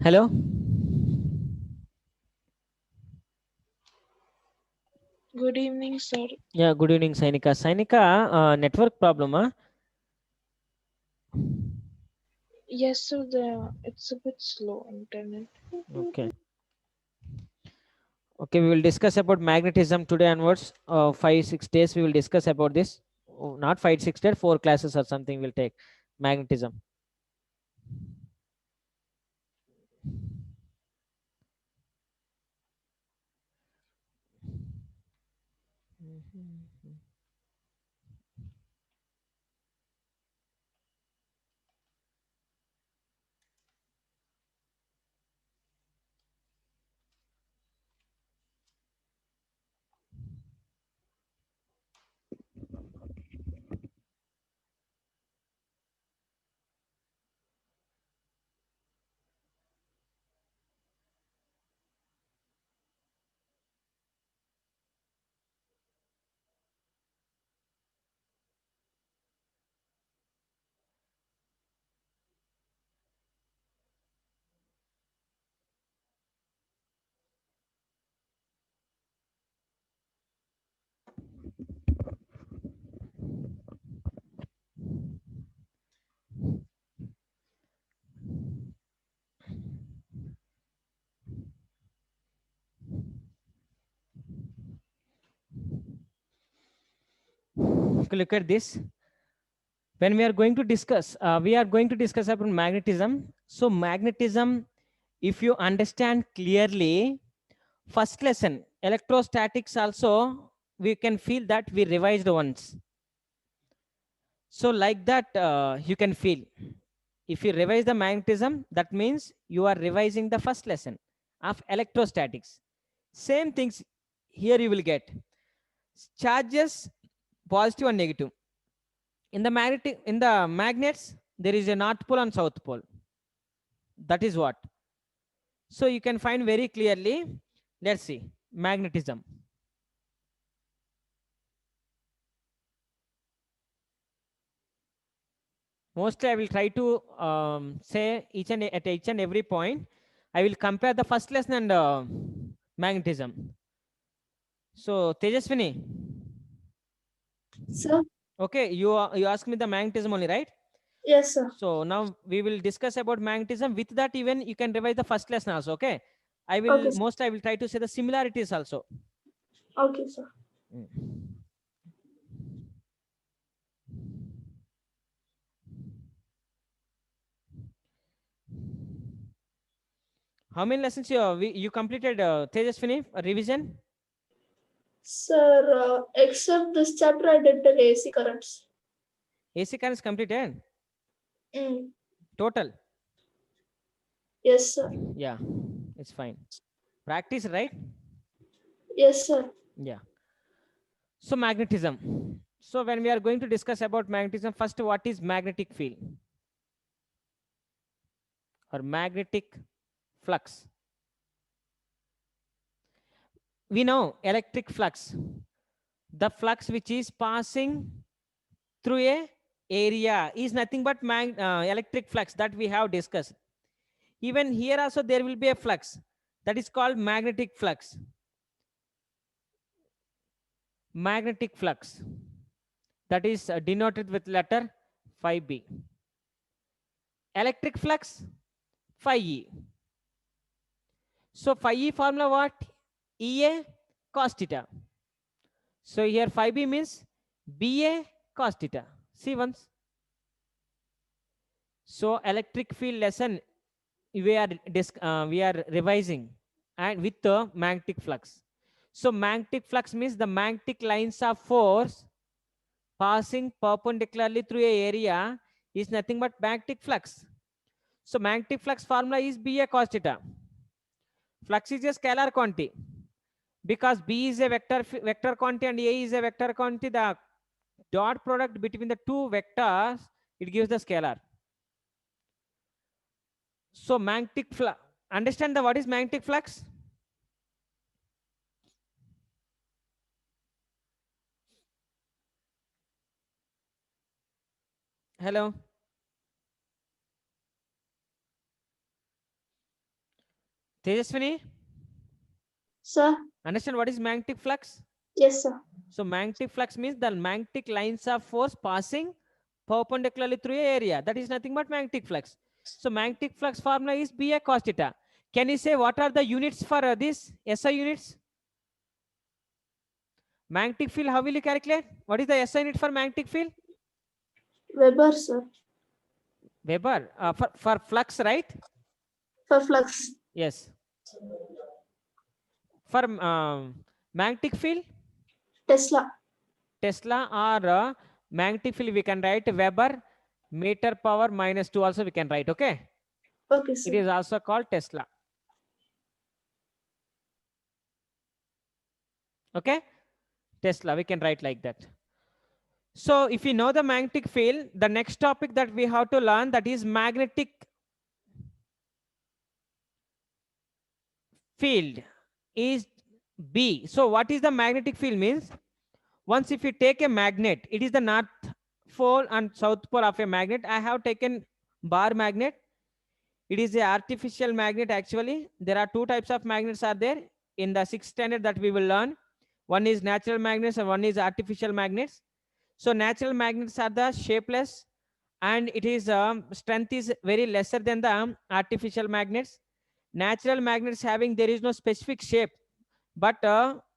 Hello. Good evening, sir. Yeah, good evening, Sainika. Sainika, network problem, huh? Yes, sir. It's a bit slow internet. Okay. Okay, we will discuss about magnetism today onwards. 5 6 days we will discuss about this. Oh, not 5 6 days, 4 classes or something will take magnetism. Okay, look at this. When we are going to discuss, about magnetism. So magnetism, if you understand clearly, first lesson electrostatics also we can feel that we revised once. So like that, you can feel if you revise the magnetism, that means you are revising the first lesson of electrostatics. Same things here you will get charges, positive and negative. In the magnets there is a north pole and south pole. That is what. So you can find very clearly. Let's see magnetism. Mostly I will try to say each and every point. I will compare the first lesson and magnetism. So Tejaswini, Sir? okay, you asked me the magnetism only, right? Yes, sir. So now we will discuss about magnetism. With that, even you can revise the first lesson also. Okay, Okay, sir. I will try to say the similarities also. Okay, sir. Mm. How many lessons you completed, Tejaswini? A revision? Sir, except this chapter, I did the AC currents. AC currents completed Mm. total. Yes, sir. Yeah, it's fine. Practice, right? Yes, sir. Yeah. So magnetism. So when we are going to discuss about magnetism, first what is magnetic field or magnetic flux? We know electric flux, the flux which is passing through a area is nothing but electric flux that we have discussed. Even here also there will be a flux that is called magnetic flux. Magnetic flux that is denoted with letter phi b. Electric flux phi e. So phi e formula what? Ea cos theta. So here phi b means Ba cos theta. See once. So electric field lesson we are revising and with the magnetic flux. So magnetic flux means the magnetic lines of force passing perpendicularly through a area is nothing but magnetic flux. So magnetic flux formula is Ba cos theta. Flux is a scalar quantity because B is a vector quantity and A is a vector quantity. The dot product between the two vectors, it gives the scalar. So magnetic flux. Understand the what is magnetic flux? Hello. Tejaswini, Sir. understand what is magnetic flux? Yes, sir. So magnetic flux means the magnetic lines of force passing perpendicularly through a area. That is nothing but magnetic flux. So magnetic flux formula is BA cos theta. Can you say what are the units for this SI units? Magnetic field, how will you calculate? What is the SI unit for magnetic field? Weber, sir. Weber. For flux, right? For flux. Yes. For magnetic field? Tesla. Tesla, or magnetic field we can write Weber meter power minus 2 also we can write. Okay. Okay, It sir. is also called Tesla. Okay. Tesla, we can write like that. So if you know the magnetic field, the next topic that we have to learn, that is magnetic field is B. So what is the magnetic field means? Once if you take a magnet, it is the north pole and south pole of a magnet. I have taken bar magnet. It is a artificial magnet actually. There are two types of magnets are there in the 6th standard that we will learn. One is natural magnets and one is artificial magnets. So natural magnets are the shapeless, and it is strength is very lesser than the artificial magnets. Natural magnets having there is no specific shape, but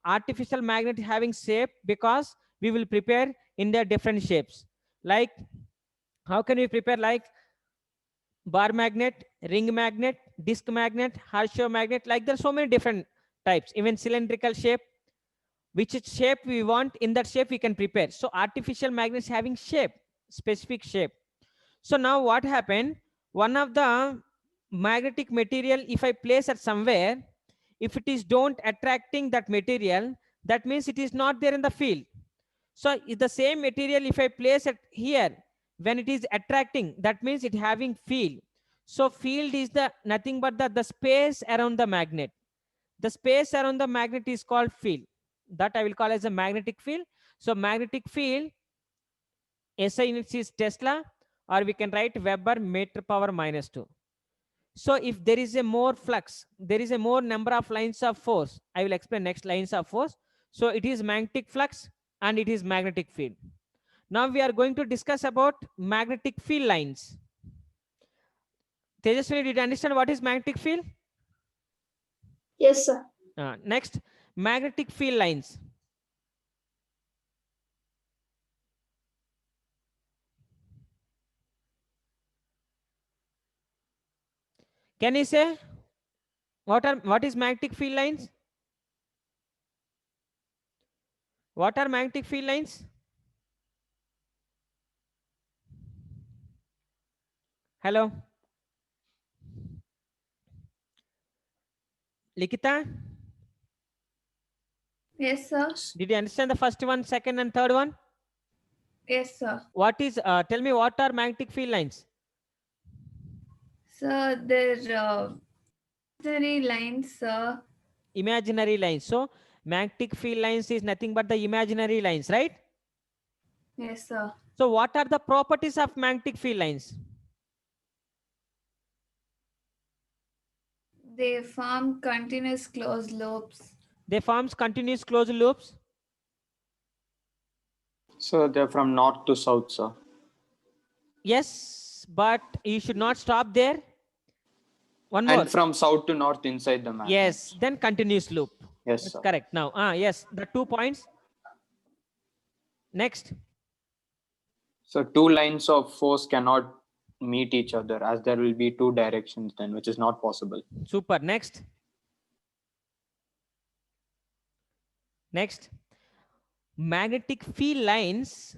artificial magnet having shape because we will prepare in their different shapes. Like how can we prepare? Like bar magnet, ring magnet, disc magnet, Harshov magnet. Like there are so many different types. Even cylindrical shape, which shape we want, in that shape we can prepare. So artificial magnets having shape, specific shape. So now what happened? One of the magnetic material, if I place at somewhere, if it is don't attracting that material, that means it is not there in the field. So the same material, if I place it here, when it is attracting, that means it having field. So field is the nothing but the space around the magnet. The space around the magnet is called field. That I will call as a magnetic field. So magnetic field, SI units is Tesla, or we can write Weber meter power minus 2. So if there is a more flux, there is a more number of lines of force. I will explain next lines of force. So it is magnetic flux and it is magnetic field. Now we are going to discuss about magnetic field lines. Tejaswini, did you understand what is magnetic field? Yes, sir. Next, magnetic field lines. Can you say what is magnetic field lines? What are magnetic field lines? Hello, Likita, Yes, sir. did you understand the first one, second, and third one? Yes, sir. What is? Tell me what are magnetic field lines? Sir, they're imaginary lines, sir. Imaginary lines. So magnetic field lines is nothing but the imaginary lines, right? Yes, sir. So what are the properties of magnetic field lines? They form continuous closed loops. They forms continuous closed loops. So they're from north to south, sir. Yes, but you should not stop there. One more. And from south to north inside the magnet. Yes, then continuous loop. Yes, That's sir. correct. Now, yes, the 2 points. Next. So two lines of force cannot meet each other, as there will be two directions then, which is not possible. Super. Next. Next. Magnetic field lines.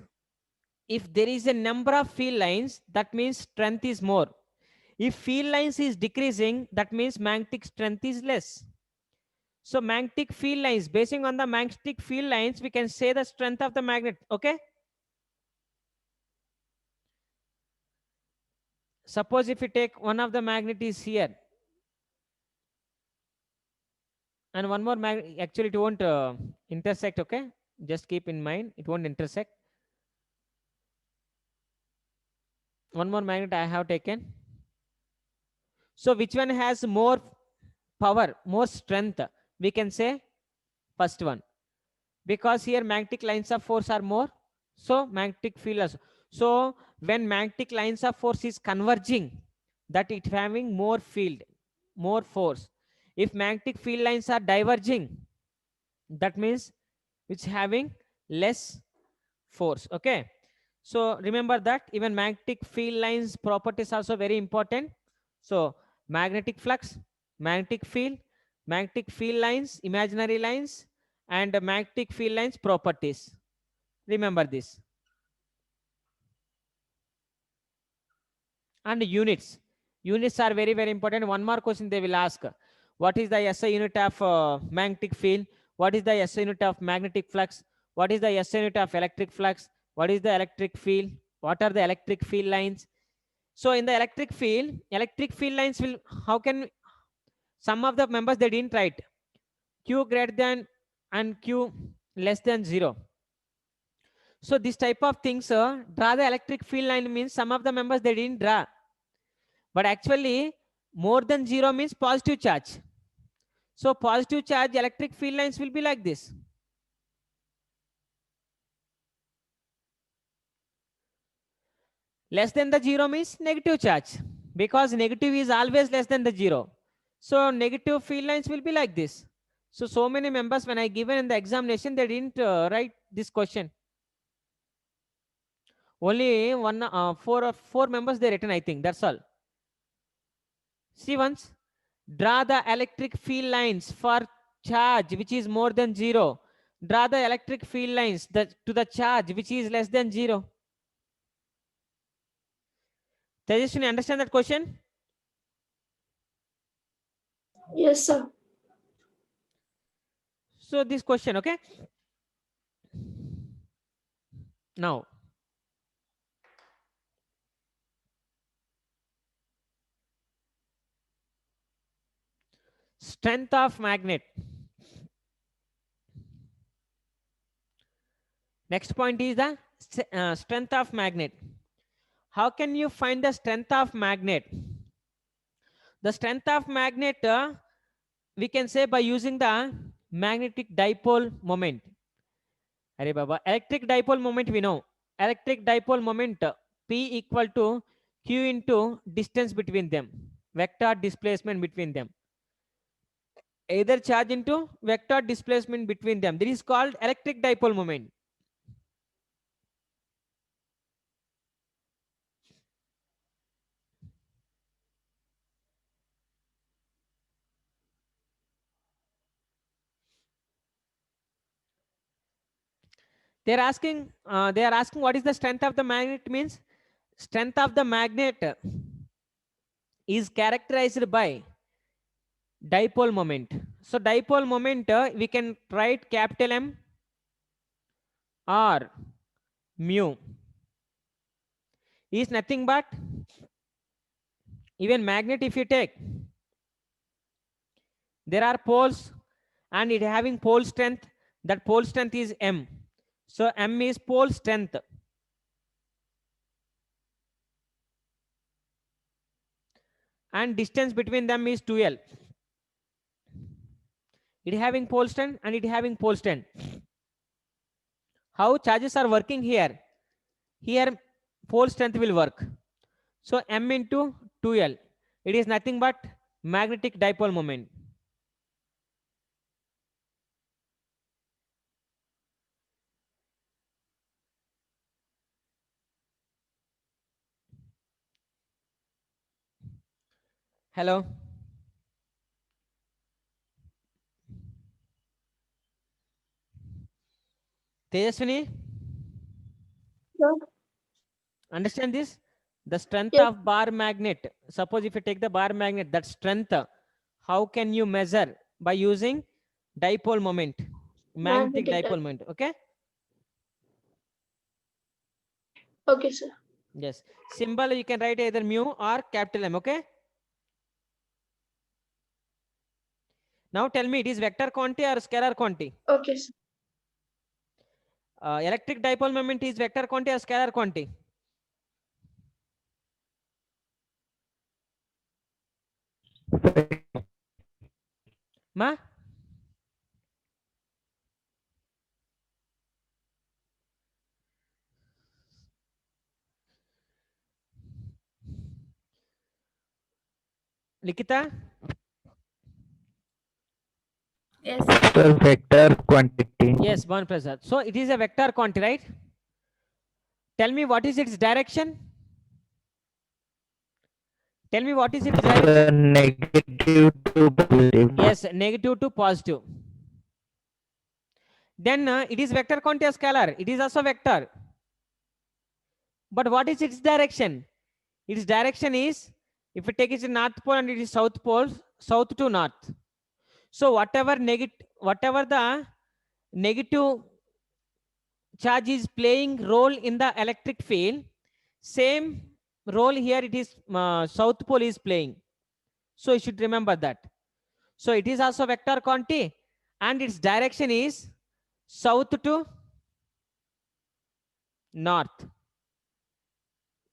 If there is a number of field lines, that means strength is more. If field lines is decreasing, that means magnetic strength is less. So magnetic field lines, basing on the magnetic field lines, we can say the strength of the magnet. Okay. Suppose if you take one of the magnet is here, and one more magnet, actually it won't intersect. Okay. Just keep in mind, it won't intersect. One more magnet I have taken. So which one has more power, more strength, we can say first one, because here magnetic lines of force are more, so magnetic field also. So when magnetic lines of force is converging, that it having more field, more force. If magnetic field lines are diverging, that means it's having less force. Okay, so remember that even magnetic field lines properties also very important. So magnetic flux, magnetic field lines, imaginary lines, and magnetic field lines properties. Remember this. And units are very, very important. One more question they will ask: what is the SI unit of magnetic field? What is the SI unit of magnetic flux? What is the SI unit of electric flux? What is the electric field? What are the electric field lines? So in the electric field lines will, how can, some of the members they didn't write Q greater than and Q less than 0. So this type of things, draw the electric field line means some of the members they didn't draw. But actually more than 0 means positive charge. So positive charge electric field lines will be like this. Less than the 0 means negative charge, because negative is always less than the 0. So negative field lines will be like this. So many members when I given in the examination, they didn't write this question. Only four members they written, I think. That's all. See once. Draw the electric field lines for charge which is more than 0. Draw the electric field lines to the charge which is less than 0. Tejaswini, understand that question? Yes, sir. So this question, okay? Now, strength of magnet. Next point is the strength of magnet. How can you find the strength of magnet? The strength of magnet, we can say by using the magnetic dipole moment. Arey Baba, electric dipole moment we know. Electric dipole moment, P equal to Q into distance between them, vector displacement between them. Either charge into vector displacement between them. This is called electric dipole moment. They are asking what is the strength of the magnet means. Strength of the magnet is characterized by dipole moment. So dipole moment, we can write capital M or mu is nothing but, even magnet if you take, there are poles and it having pole strength. That pole strength is M. So M is pole strength. And distance between them is 2L. It having pole strength and it having pole strength. How charges are working here? Here pole strength will work. So M into 2L. It is nothing but magnetic dipole moment. Hello. Tejaswini, Sir. understand this? The strength Yes. of bar magnet. Suppose if you take the bar magnet, that strength, how can you measure? By using dipole moment, magnetic Magnetic dipole moment. Okay. Okay, sir. Yes. Symbol you can write either mu or capital M. Okay. Now tell me, it is vector quantity or scalar quantity? Okay, sir. Electric dipole moment is vector quantity or scalar quantity? Ma? Likita? Yes. Sir, vector quantity. Yes, Bhavan Prasad. So it is a vector quantity, right? Tell me what is its direction? Tell me what is its direction? Sir, negative to positive. Yes, negative to positive. Then it is vector quantity or scalar. It is also vector. But what is its direction? Its direction is, if we take it to north pole and it is south pole, south to north. So whatever the negative charge is playing role in the electric field, same role here it is south pole is playing. So you should remember that. So it is also vector quantity and its direction is south to north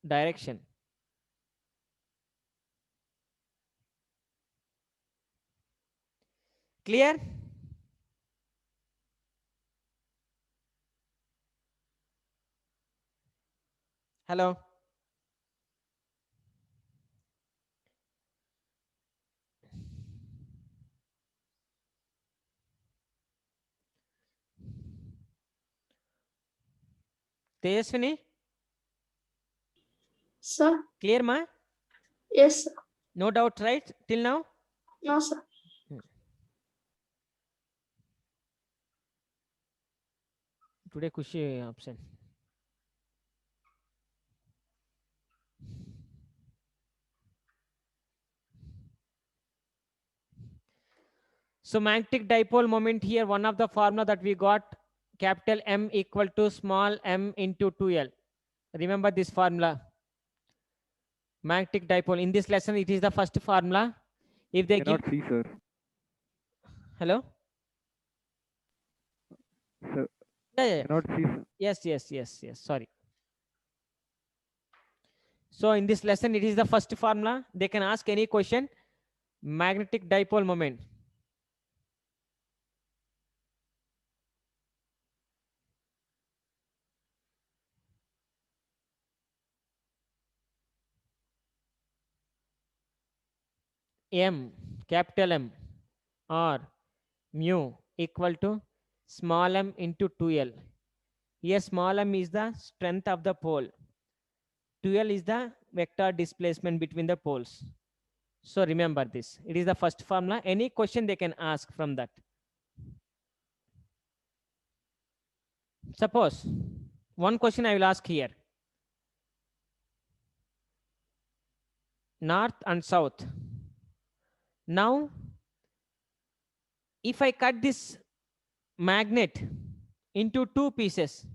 direction. Clear? Hello? Tejaswini? Sir? Clear, ma? Yes, sir. No doubt, right? Till now? No, sir. Today Kushi absent. So magnetic dipole moment here, one of the formula that we got, capital M equal to small m into 2L. Remember this formula. Magnetic dipole. In this lesson, it is the first formula. If they give... Cannot see, sir. Hello? Sir, Yeah. cannot see, sir. Yes. Sorry. So in this lesson, it is the first formula. They can ask any question. Magnetic dipole moment. M, capital M, or mu equal to small m into 2L. Here small m is the strength of the pole. 2L is the vector displacement between the poles. So remember this. It is the first formula. Any question they can ask from that. Suppose one question I will ask here. North and south. Now, if I cut this magnet into two pieces,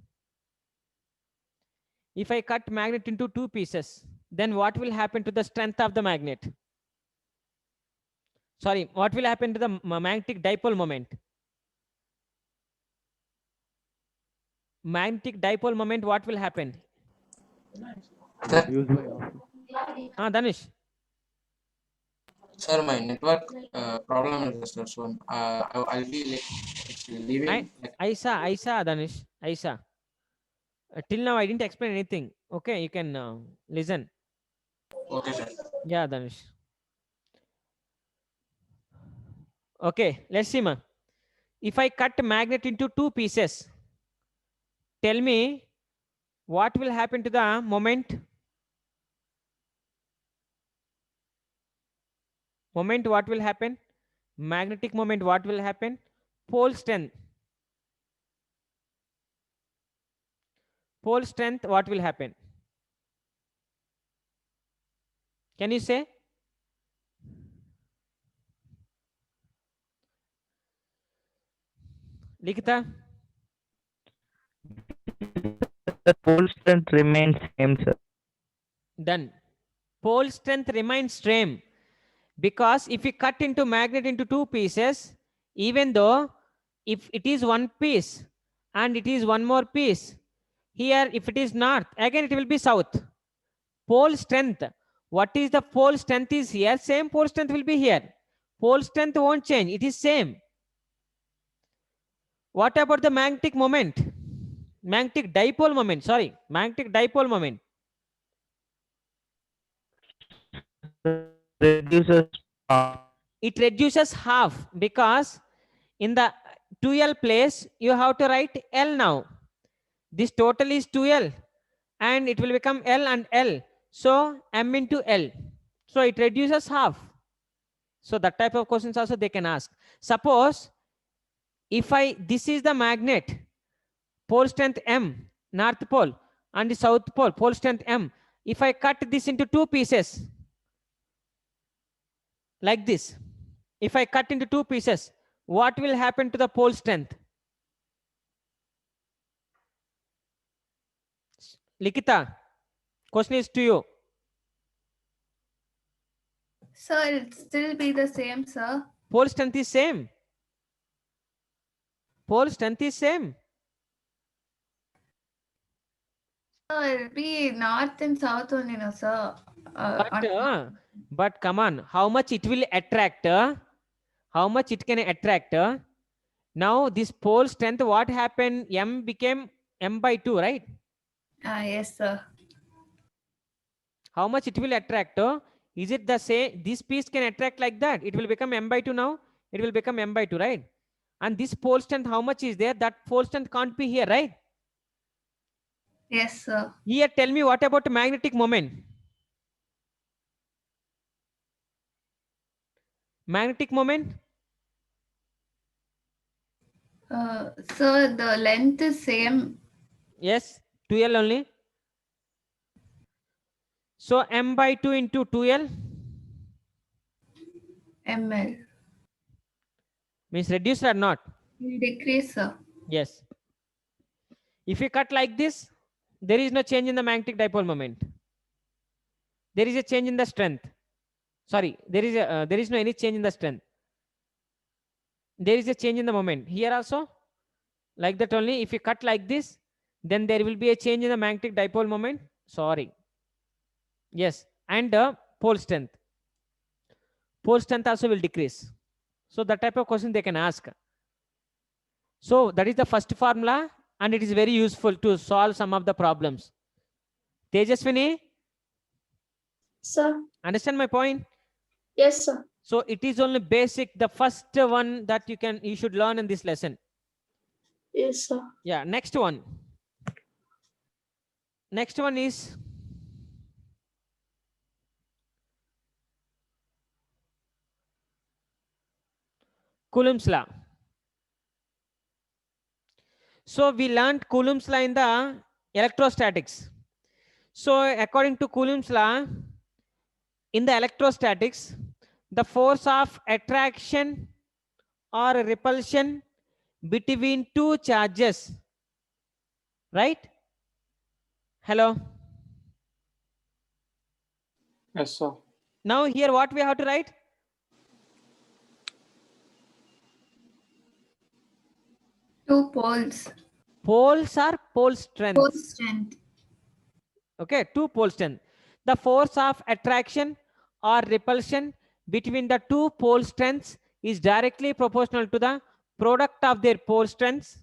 then what will happen to the strength of the magnet? Sorry, what will happen to the magnetic dipole moment? Magnetic dipole moment, what will happen? Sir. Used by Danish. Sir, my network problem is sir. So I'll be leaving. Aisa, Danish. Aisa. Till now, I didn't explain anything. Okay, you can listen. Okay, sir. Yeah, Danish. Okay, let's see, ma. If I cut magnet into two pieces, tell me what will happen to the moment? Moment, what will happen? Magnetic moment, what will happen? Pole strength. Pole strength, what will happen? Can you say? Likita? The pole strength remains same, sir. Done. Pole strength remains same because if we cut into magnet into two pieces, even though if it is one piece and it is one more piece, here if it is north, again it will be south. Pole strength, what is the pole strength is here, same pole strength will be here. pole strength won't change. It is same. What about the magnetic moment? Magnetic dipole moment. Sorry, magnetic dipole moment. Reduces. It reduces half because in the 2L place, you have to write L now. This total is 2L and it will become L and L. So M into L. So it reduces half. So that type of questions also they can ask. Suppose if this is the magnet, pole strength M, north pole, and the south pole, pole strength M. If I cut this into 2 pieces, like this, if I cut into 2 pieces, what will happen to the pole strength? Likita, question is to you. Sir, it still be the same, sir. Pole strength is same. Pole strength is same. Sir, it'll be north and south only, no, sir. But come on, how much it will attract? How much it can attract? Now this pole strength, what happened? M became M by 2, right? Yes, sir. How much it will attract? Is it the same? This piece can attract like that. It will become M by 2 now. It will become M by 2, right? And this pole strength, how much is there? That pole strength can't be here, right? Yes, sir. Here, tell me what about magnetic moment? Magnetic moment? Sir, the length is same. Yes, 2L only. So M by 2 into 2L ml. means reduced or not? Will decrease, sir. Yes. If you cut like this, there is no change in the magnetic dipole moment. There is a change in the strength. Sorry, there is no any change in the strength. There is a change in the moment. Here also, like that only. If you cut like this, then there will be a change in the magnetic dipole moment. Sorry. Yes, and pole strength. Pole strength also will decrease. So that type of question they can ask. So that is the first formula, and it is very useful to solve some of the problems. Tejaswini, Sir. understand my point? Yes, sir. So it is only basic, the first one that you should learn in this lesson. Yes, sir. Yeah, next one. Next one is Coulomb's law. So we learned Coulomb's law in the electrostatics. So according to Coulomb's law, in the electrostatics, the force of attraction or repulsion between two charges, right? Hello. Yes, sir. Now here what we have to write? Two poles. Poles are pole strength. Pole strength. Okay, two pole strength. The force of attraction or repulsion between the two pole strengths is directly proportional to the product of their pole strengths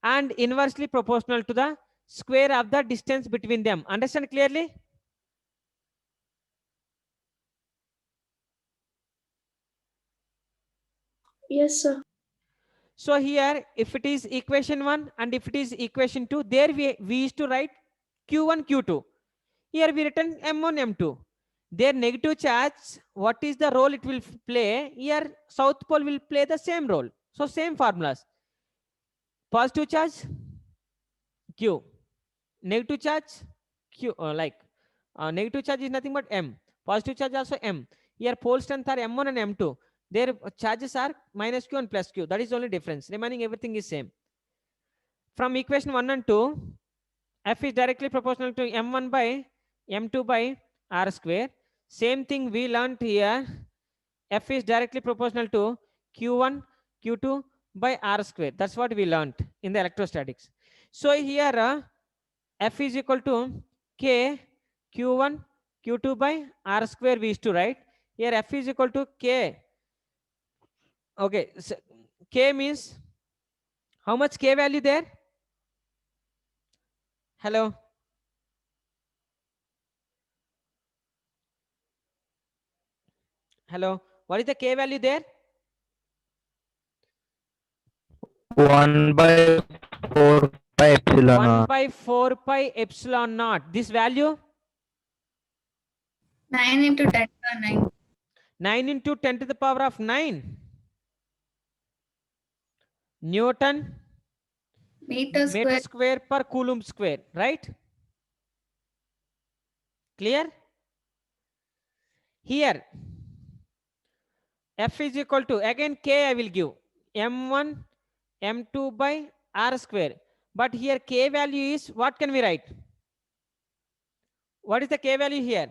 and inversely proportional to the square of the distance between them. Understand clearly? Yes, sir. So here, if it is equation 1 and if it is equation 2, there we used to write Q1, Q2. Here we written M1, M2. Their negative charge, what is the role it will play? Here, south pole will play the same role. So same formulas. Positive charge, Q. Negative charge, Q. Negative charge is nothing but M. Positive charge also M. Here pole strength are M1 and M2. Their charges are minus Q and plus Q. That is only difference. Remaining everything is same. From equation 1 and 2, F is directly proportional to M1 by M2 by R square. Same thing we learned here. F is directly proportional to Q1, Q2 by R square. That's what we learned in the electrostatics. So here F is equal to K Q1, Q2 by R square we used to write. Here F is equal to K Okay, so K means how much K value there? Hello. Hello. What is the K value there? 1 by 4 pi epsilon 1 naught. by 4 pi epsilon naught. This value? 9 into 10 to 9. 9 into 10 to the power of 9. Newton Meter meter square. square per coulomb square, right? Clear? Here, F is equal to, again K I will give, M1, M2 by R square. But here K value is, what can we write? What is the K value here?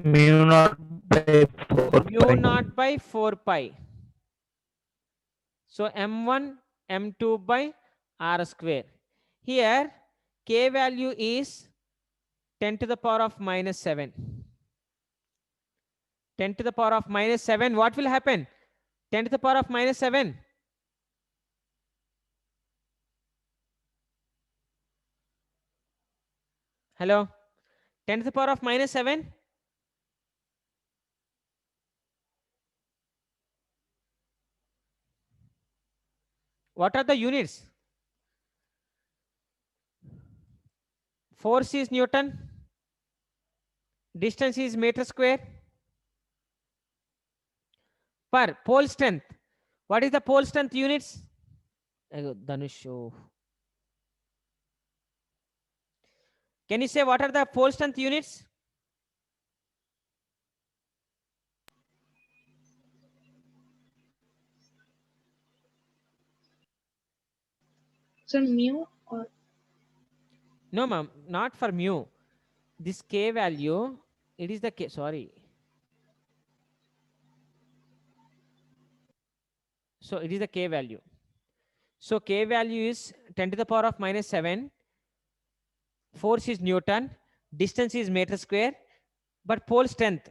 Mu naught by 4 Mu pi. naught by 4 pi. So M1, M2 by R square. Here, K value is 10 to the power of minus 7. 10 to the power of minus 7, what will happen? 10 to the power of minus 7. Hello? 10 to the power of minus 7. What are the units? Force is Newton. Distance is meter square. Per pole strength. What is the pole strength units? Dhanush. Can you say what are the pole strength units? So mu or No, ma'am, not for mu. This K value, it is the K, sorry. So it is the K value. So K value is 10 to the power of minus 7. Force is Newton. Distance is meter square. But pole strength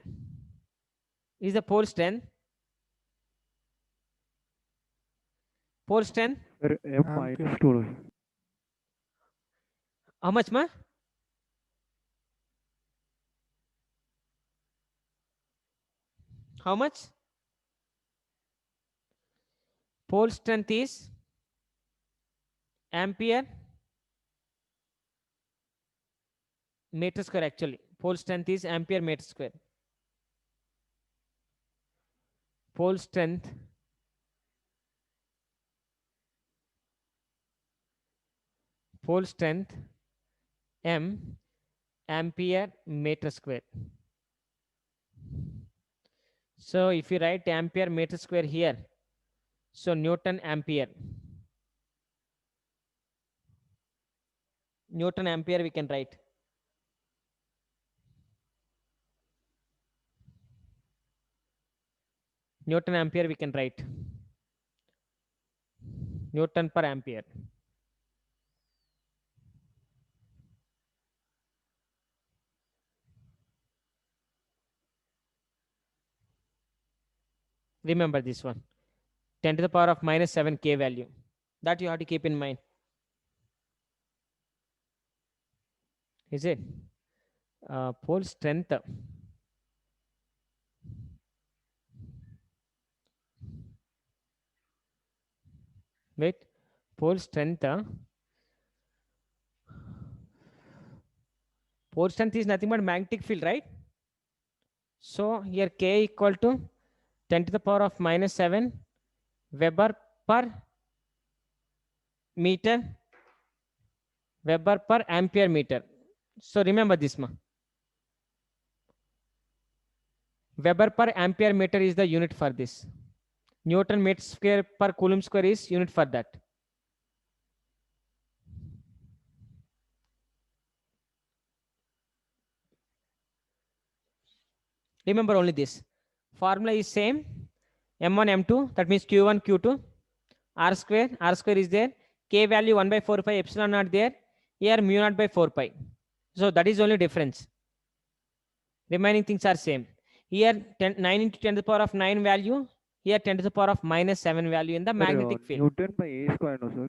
is the pole strength. Pole strength. Sir, M minus 2. How much, ma? How much? Pole strength is ampere meter square actually. Pole strength is ampere meter square. Pole strength M ampere meter square. So if you write ampere meter square here, so Newton ampere. Newton ampere we can write. Newton ampere we can write. Newton per ampere. Remember this one. 10 to the power of minus 7 K value. That you have to keep in mind. Is it? Pole strength. Wait. Pole strength. Pole strength is nothing but magnetic field, right? So here K equal to 10 to the power of minus 7 Weber per meter, Weber per ampere meter. So remember this, ma. Weber per ampere meter is the unit for this. Newton meter square per coulomb square is unit for that. Remember only this. Formula is same. M1, M2, that means Q1, Q2. R square is there. K value 1 by 4 pi epsilon naught there. Here mu naught by 4 pi. So that is only difference. Remaining things are same. Here 9 into 10 to the power of 9 value Here 10 to the power of minus 7 value in the magnetic field. Newton by A square, no, sir.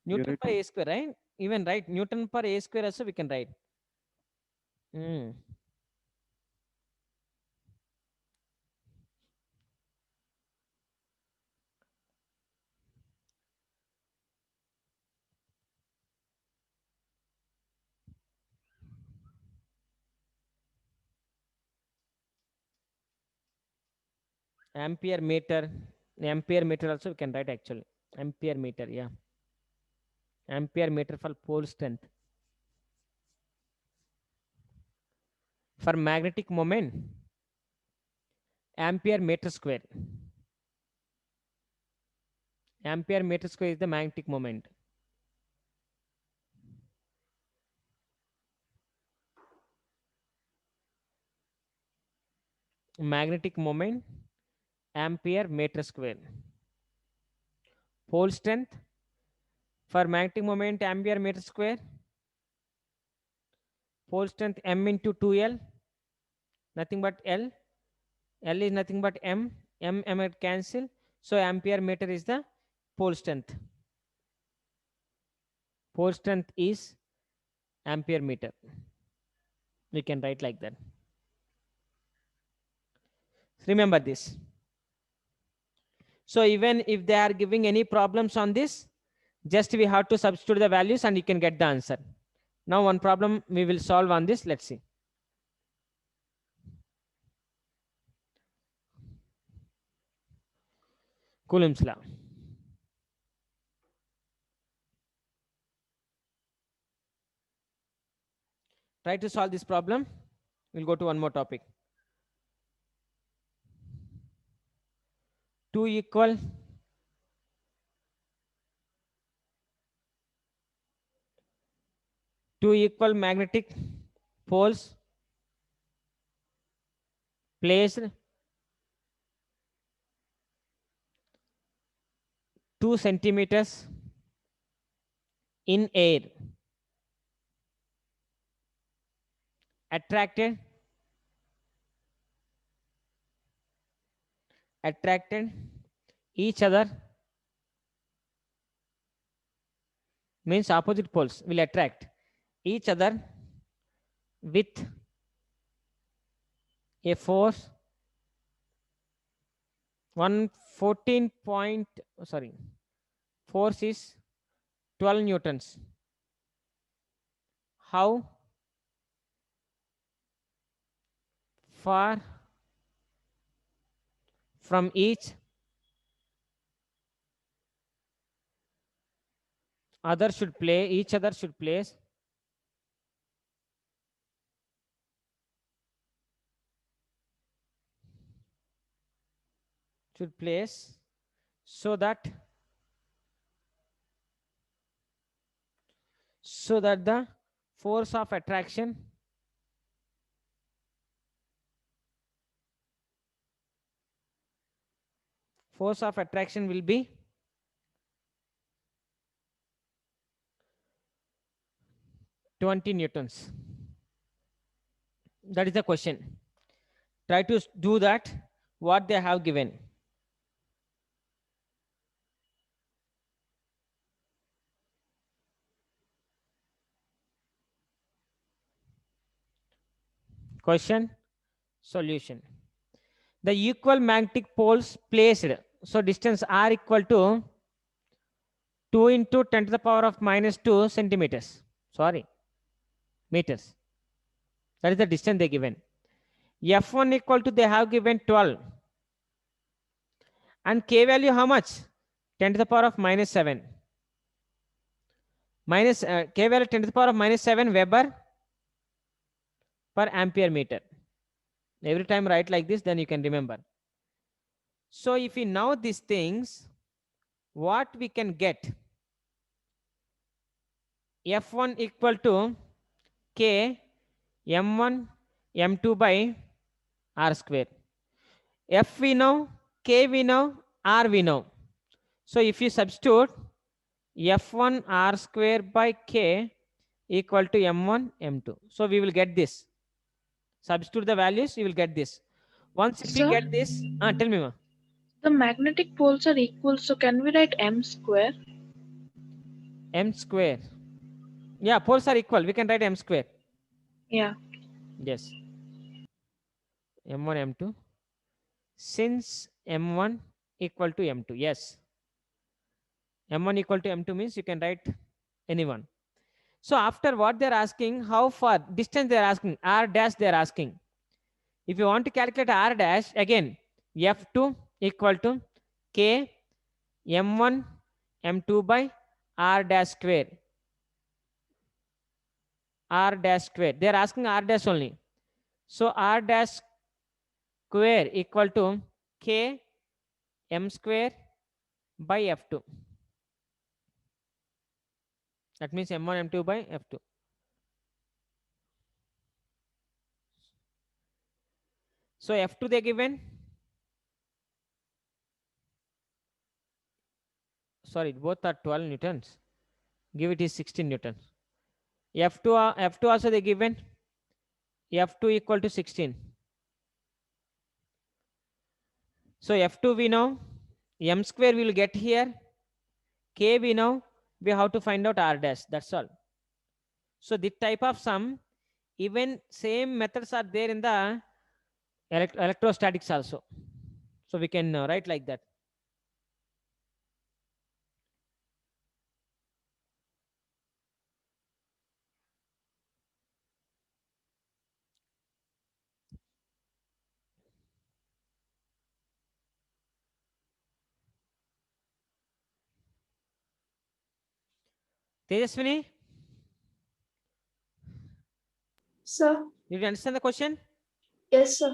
Newton Unit. per A square, right? Even right, Newton per A square also we can write. Ampere meter also we can write actually. Ampere meter, yeah. Ampere meter for pole strength. For magnetic moment, ampere meter square. Ampere meter square is the magnetic moment. Magnetic moment, ampere meter square. Pole strength for magnetic moment, ampere meter square. Pole strength m into 2l, nothing but l. L is nothing but m. M cancel. So ampere meter is the pole strength. Pole strength is ampere meter. We can write like that. Remember this. So even if they are giving any problems on this, just we have to substitute the values and you can get the answer. Now one problem we will solve on this. Let's see. Coulomb's law. Try to solve this problem. We'll go to one more topic. 2 equal magnetic poles placed 2 centimeters in air, attracted each other, means opposite poles will attract each other with a force 114 point, sorry, force is 12 newtons. How far from each other should place so that the force of attraction will be 20 newtons. That is the question. Try to do that what they have given. Question, solution. The equal magnetic poles placed, so distance r equal to 2 into 10 to the power of minus 2 centimeters, sorry, meters. That is the distance they given. F1 equal to, they have given 12. And K value how much? 10 to the power of minus 7. Minus K value 10 to the power of minus 7 Weber per ampere meter. Every time write like this, then you can remember. So if we know these things, what we can get? F1 equal to K M1 M2 by R square. F we know, K we know, R we know. So if you substitute F1 R square by K equal to M1 M2. So we will get this. Substitute the values, you will get this. Once if we Sir? get this, tell me, ma. The magnetic poles are equal, so can we write m square? M square. Yeah, poles are equal. We can write M square. Yeah. Yes. M1, M2. Since M1 equal to M2. Yes. M1 equal to M2 means you can write anyone. So after what they're asking, how far distance they're asking, R dash they're asking. If you want to calculate R dash, again, F2 equal to K M1 M2 by R dash square. R dash square. They're asking R dash only. So R dash square equal to K M square by F2. That means M1 M2 by F2. So F2 they given. Sorry, both are 12 newtons. Give it is 16 newtons. F2 also they given. F2 equal to 16. So F2 we know. M square we will get here. K we know. We have to find out R dash. That's all. So this type of sum, even same methods are there in the electrostatics also. So we can write like that. Tejaswini, Sir. did you understand the question? Yes, sir.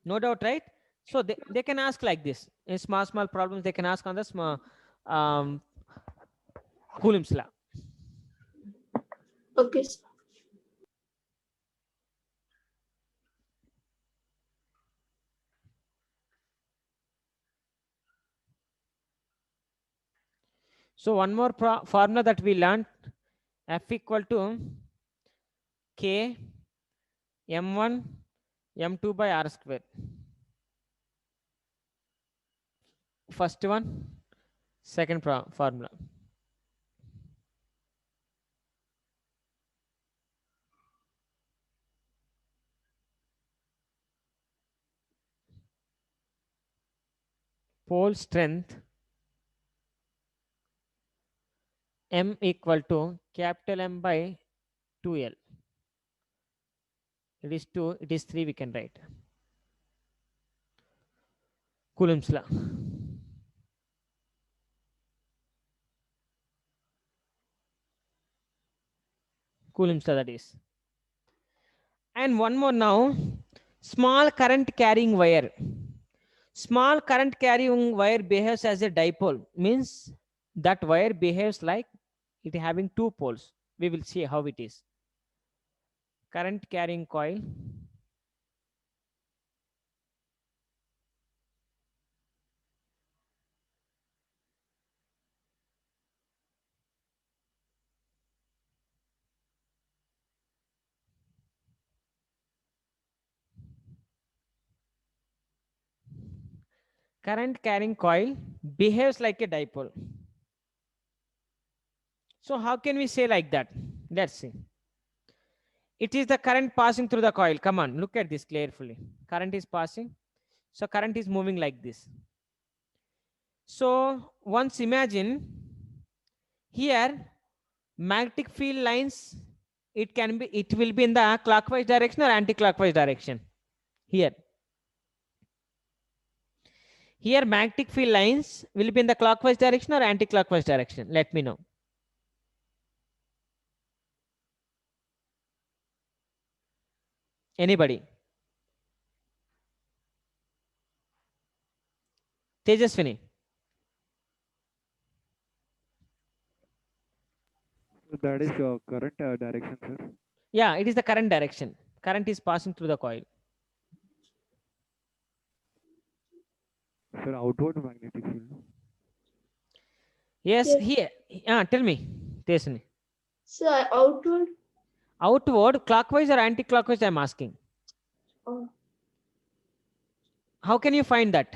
No doubt, right? So they can ask like this. In small problems, they can ask on the small Coulomb's law. Okay, sir. So one more formula that we learned, F equal to K M1 M2 by R square. First one, second formula. Pole strength M equal to capital M by 2L. It is 2, it is 3, we can write. Coulomb's law. Coulomb's law, that is. And one more now, small current carrying wire. Small current carrying wire behaves as a dipole, means that wire behaves like it having two poles. We will see how it is. Current carrying coil. Current carrying coil behaves like a dipole. So how can we say like that? Let's see. It is the current passing through the coil. Come on, look at this carefully. Current is passing. So current is moving like this. So once imagine here magnetic field lines, it will be in the clockwise direction or anti-clockwise direction. Here magnetic field lines will be in the clockwise direction or anti-clockwise direction. Let me know. Anybody? Tejaswini. That is current direction, sir. Yeah, it is the current direction. Current is passing through the coil. Sir, outward magnetic field. Yes, Yes. here. Tell me, Tejaswini. Sir, outward. Outward, clockwise or anti-clockwise, I'm asking. Oh. How can you find that?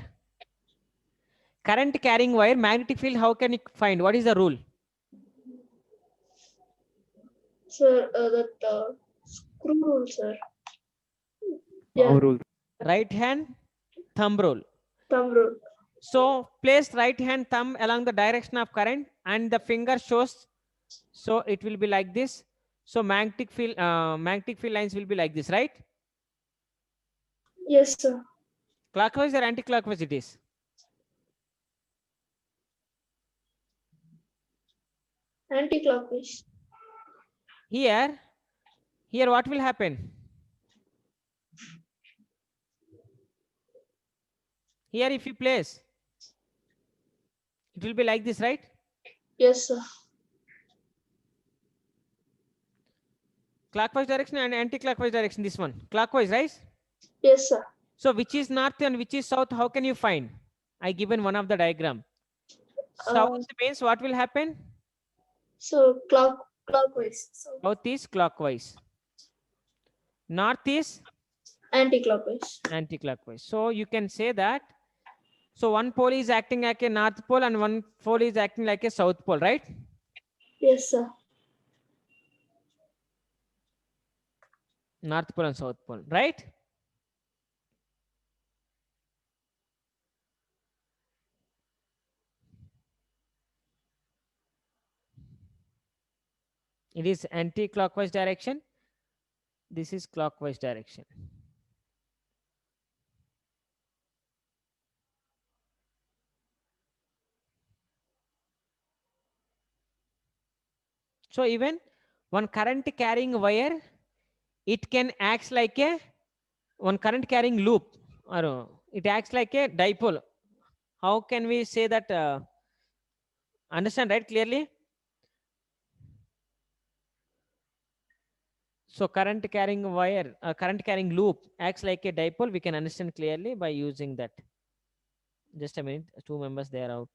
current carrying wire, magnetic field, how can you find? What is the rule? Sir, that screw rule, sir. Yeah, Power rule. Right hand thumb rule. thumb rule. So place right hand thumb along the direction of current and the finger shows. So it will be like this. So magnetic field lines will be like this, right? Yes, sir. Clockwise or anti-clockwise it is? Anti-clockwise. Here what will happen? Here if you place, it will be like this, right? Yes, sir. Clockwise direction and anti-clockwise direction, this one. Clockwise, right? Yes, sir. So which is north and which is south, how can you find? I given one of the diagram. South means what will happen? So clockwise. So South is clockwise. North is anti-clockwise. anti-clockwise. So you can say that. So one pole is acting like a north pole and one pole is acting like a south pole, right? Yes, sir. North pole and south pole, right? It is anti-clockwise direction. This is clockwise direction. So even one current carrying wire, it can act like a one current carrying loop, or it acts like a dipole. How can we say that? Understand, right? Clearly. So current carrying wire, current carrying loop acts like a dipole. We can understand clearly by using that. Just a minute. 2 members, they are out.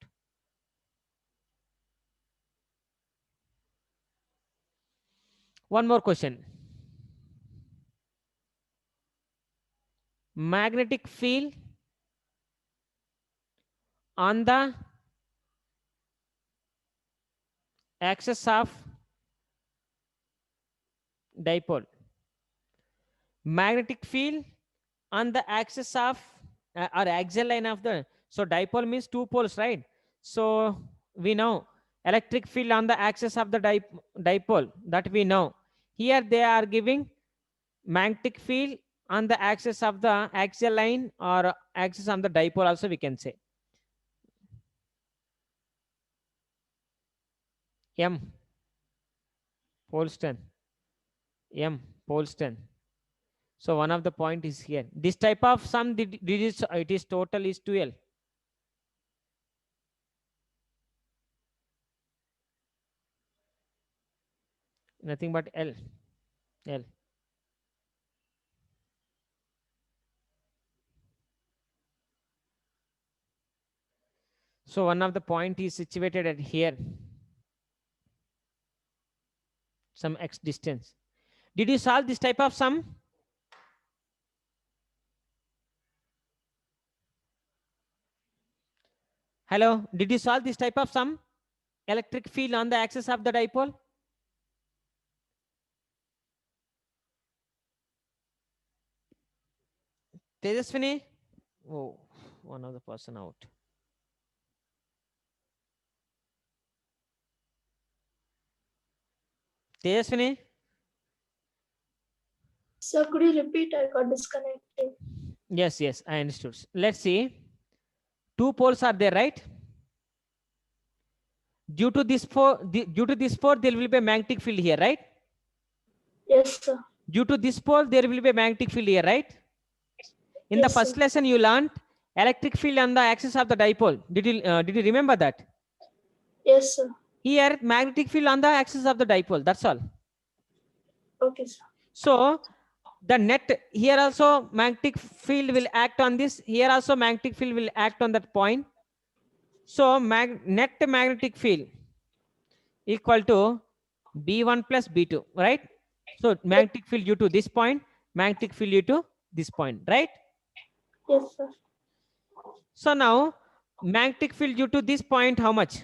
One more question. Magnetic field on the axis of dipole. Magnetic field on the axis of or axial line of the, so dipole means 2 poles, right? So we know electric field on the axis of the dipole, that we know. Here they are giving magnetic field on the axis of the axial line or axis on the dipole also we can say. M pole strength, M pole strength. So one of the point is here. This type of sum digits, it is total is 2L. Nothing but L. So one of the point is situated at here. Some X distance. Did you solve this type of sum? Hello, did you solve this type of sum? Electric field on the axis of the dipole? Tejaswini? Oh, one of the person out. Tejaswini? Sir, could you repeat? I got disconnected. Yes, I understood. Let's see. 2 poles are there, right? Due to this pole, there will be a magnetic field here, right? Yes, sir. Due to this pole, there will be a magnetic field here, right? In the Yes, first sir. lesson, you learned electric field on the axis of the dipole. Did you remember that? Yes, sir. Here, magnetic field on the axis of the dipole. That's all. Okay, sir. So the net here also magnetic field will act on this. Here also magnetic field will act on that point. So net magnetic field equal to B1 plus B2, right? So magnetic field due to this point, magnetic field due to this point, right? Yes, sir. So now magnetic field due to this point, how much?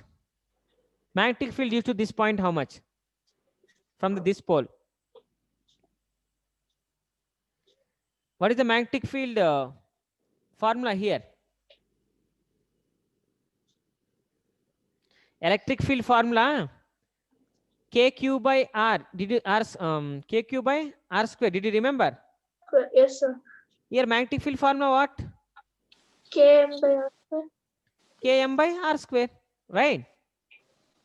Magnetic field due to this point, how much? From this pole. What is the magnetic field formula here? Electric field formula KQ by R. Did you KQ by R square? Did you remember? Yes, sir. Here magnetic field formula what? Km by R square. Km by R square, right?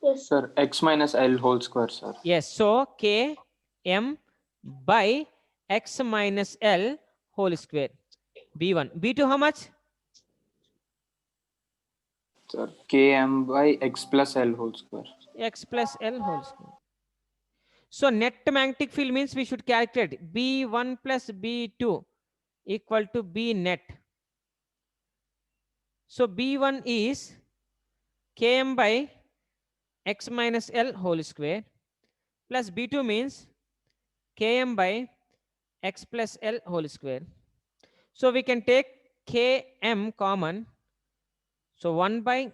Yes, sir. Sir, x minus L whole square, sir. Yes. So Km by x minus L whole square. B1. B2 how much? Sir, Km by x plus L whole square. X plus L whole square. So net magnetic field means we should calculate B1 plus B2 equal to B net. So B1 is Km by x minus L whole square plus B2 means Km by x plus L whole square. So we can take Km common. So 1 by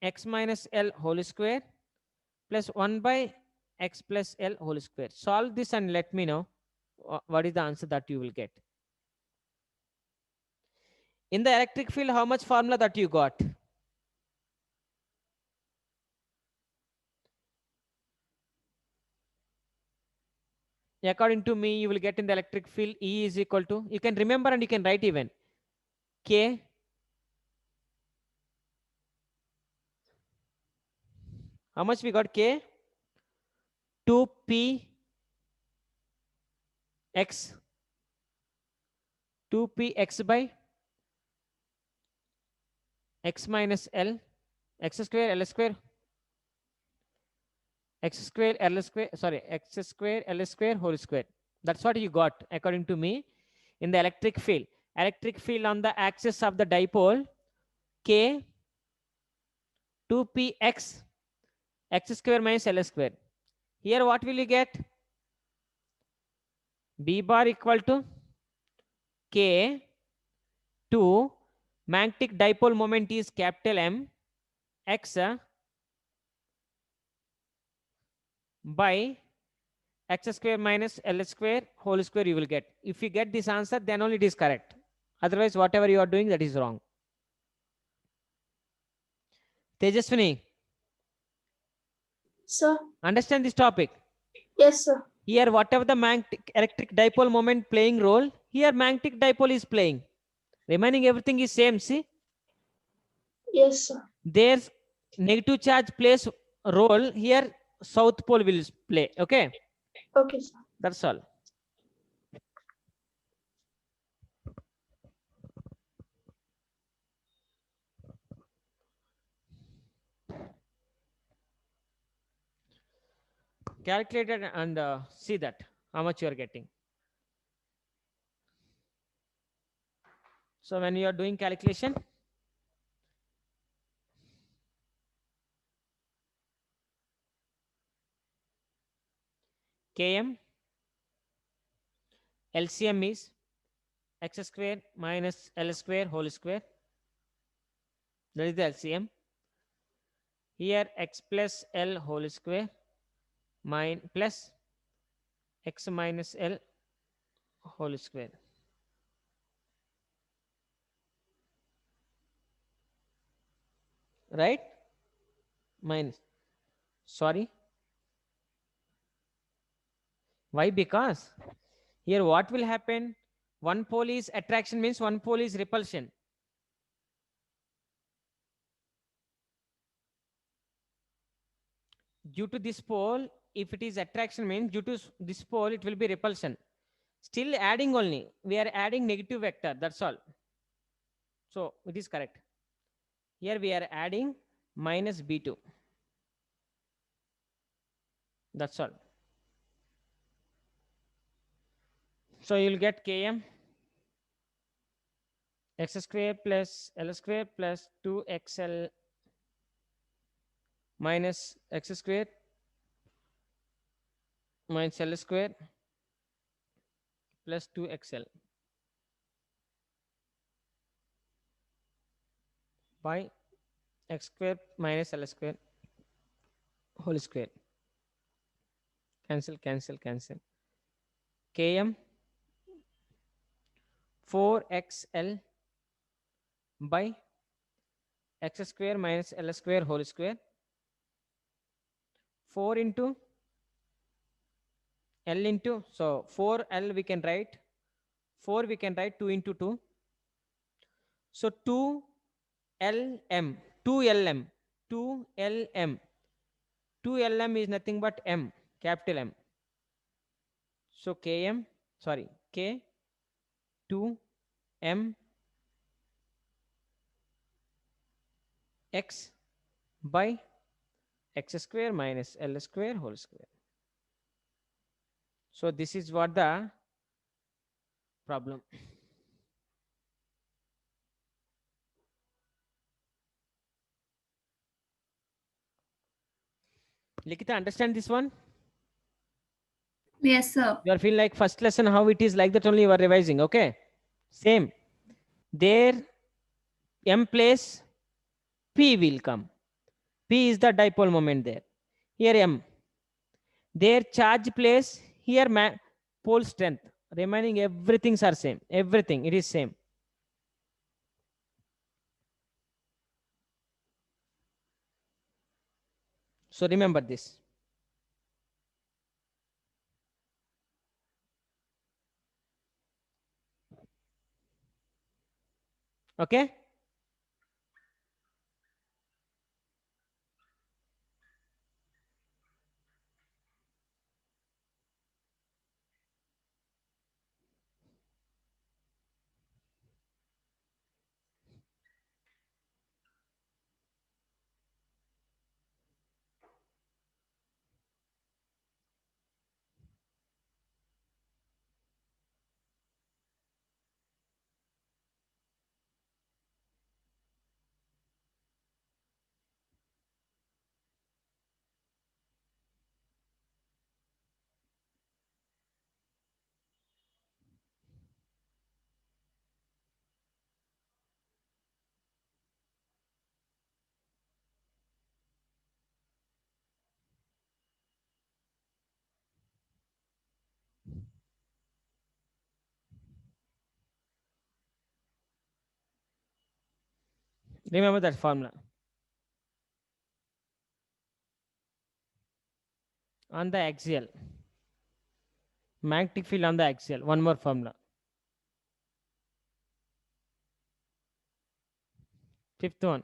x minus L whole square plus 1 by x plus L whole square. Solve this and let me know what is the answer that you will get. In the electric field, how much formula that you got? According to me, you will get in the electric field E is equal to, you can remember and you can write even, K how much we got? K 2p x 2p x by x minus L x square L square x square L square, sorry, x square L square whole square. That's what you got according to me in the electric field. Electric field on the axis of the dipole, K 2p x square minus L square. Here what will you get? B bar equal to K 2 magnetic dipole moment is capital M x by x square minus L square whole square you will get. If you get this answer, then only it is correct. Otherwise, whatever you are doing, that is wrong. Tejaswini, Sir. understand this topic? Yes, sir. Here, whatever the magnetic electric dipole moment playing role, here magnetic dipole is playing. Remaining everything is same, see? Yes, sir. There's negative charge plays role, here south pole will play, okay? Okay, sir. That's all. Calculate it and see that how much you are getting. So when you are doing calculation, Km LCM is x square minus L square whole square. That is the LCM. Here x plus L whole square plus x minus L whole square. Right? Minus. Sorry. Why? Because here what will happen? One pole is attraction means one pole is repulsion. Due to this pole, if it is attraction means due to this pole, it will be repulsion. Still adding only. We are adding negative vector. That's all. So it is correct. Here we are adding minus B2. That's all. So you'll get Km x square plus L square plus 2xl minus x square minus L square plus 2xl by x square minus L square whole square. Cancel, cancel, cancel. Km 4xl by x square minus L square whole square. 4 into L into, so 4L we can write, 4 we can write 2 into 2. So 2LM, 2LM, 2LM. 2LM is nothing but M, capital M. So Km, sorry, K 2M x by x square minus L square whole square. So this is what the problem. Likita, understand this one? Yes, sir. You are feeling like first lesson how it is, like that only you are revising. Okay, same. There M place P will come. P is the dipole moment there. Here M. Their charge place here pole strength. Remaining everything's are same. Everything it is same. So remember this. Okay. Remember that formula. On the axial. Magnetic field on the axial. One more formula. Fifth one.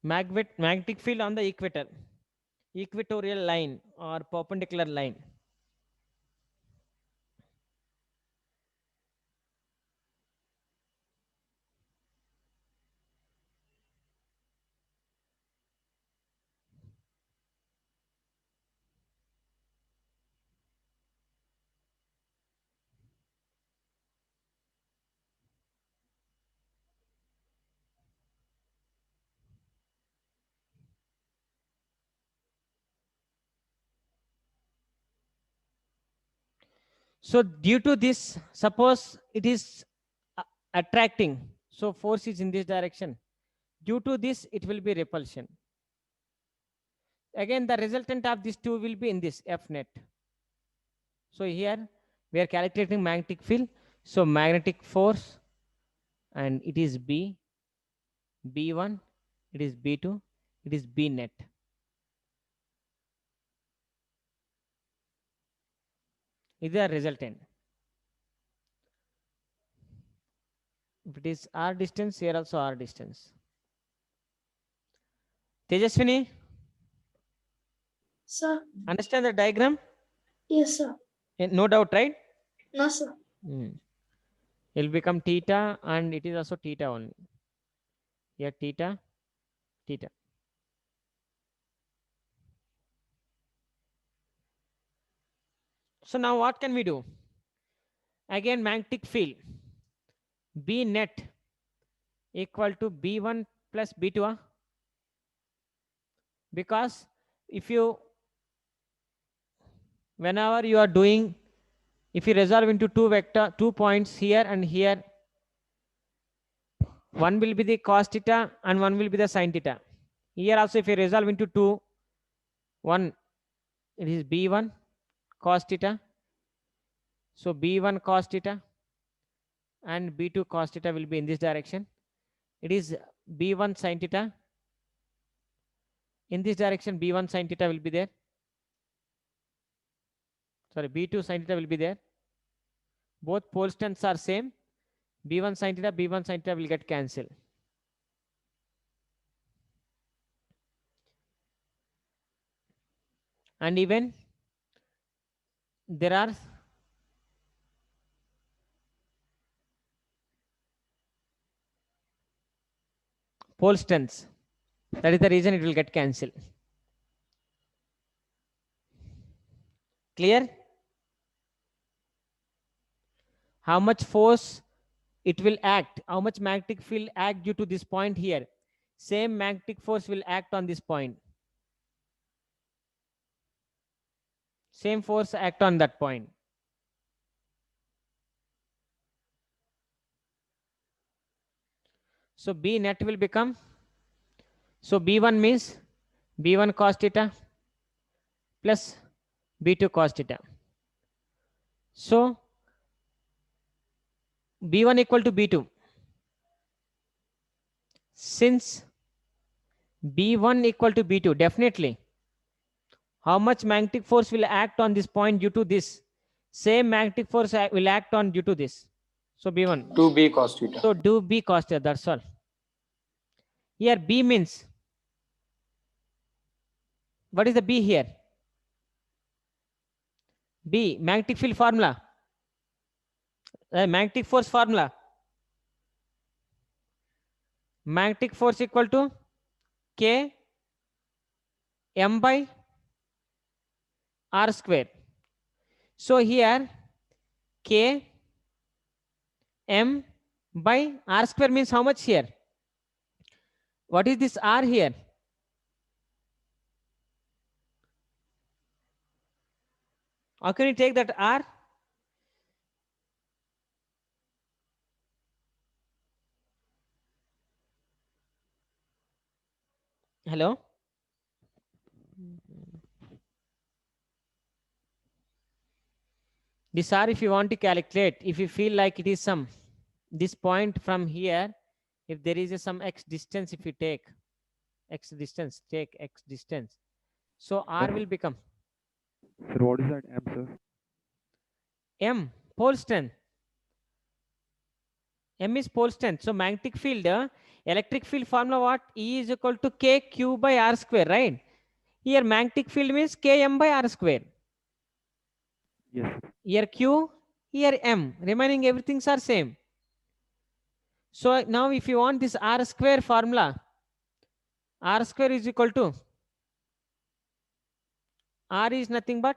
Magnetic field on the equator. Equatorial line or perpendicular line. So due to this, suppose it is attracting, so force is in this direction. Due to this, it will be repulsion. Again, the resultant of these two will be in this F net. So here we are calculating magnetic field. So magnetic force, and it is B, B1, it is B2, it is B net. Is the resultant. If it is R distance, here also R distance. Tejaswini, Sir. understand the diagram? Yes, sir. No doubt, right? No, sir. It will become theta, and it is also theta only. Here theta, theta. So now what can we do? Again, magnetic field B net equal to B1 plus B2. because if you, whenever you are doing, if you resolve into two points here and here, one will be the cos theta and one will be the sin theta. Here also if you resolve into two, one, it is b1 cos theta, so b1 cos theta and b2 cos theta will be in this direction. It is b1 sin theta. In this direction b1 sin theta will be there, sorry, b2 sin theta will be there. Both pole strengths are same. b1 sin theta will get cancelled. And even there are pole strengths. That is the reason it will get cancelled. Clear? How much force it will act, how much magnetic field act due to this point here. Same magnetic force will act on this point. Same force act on that point. So B net will become, so B1 means B1 cos theta plus B2 cos theta. So B1 equal to B2. Since B1 equal to B2, definitely how much magnetic force will act on this point due to this? Same magnetic force will act on due to this. So B1. 2b cos theta. So do B cos theta, that's all. Here B means, what is the B here? B, magnetic field formula. Magnetic force formula. Magnetic force equal to K M by R square. So here K M by R square means how much here? What is this R here? How can you take that R? Hello? This R, if you want to calculate, if you feel like it is some, this point from here, if there is some X distance, if you take X distance, take X distance. So R will become Sir, what is that M, sir? M, pole strength. M is pole strength. So magnetic field, electric field formula what? E is equal to K Q by R square, right? Here magnetic field means K M by R square. Yes, sir. Here Q, here M. Remaining everything are same. So now if you want this R square formula, R square is equal to, R is nothing but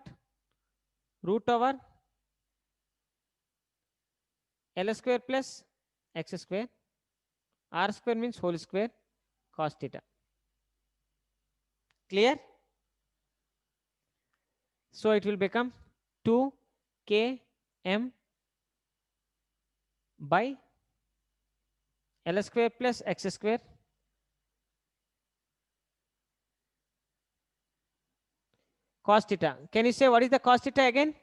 root over L square plus X square. R square means whole square cos theta. Clear? So it will become 2 km by L square plus X square cos theta. Can you say what is the cos theta again?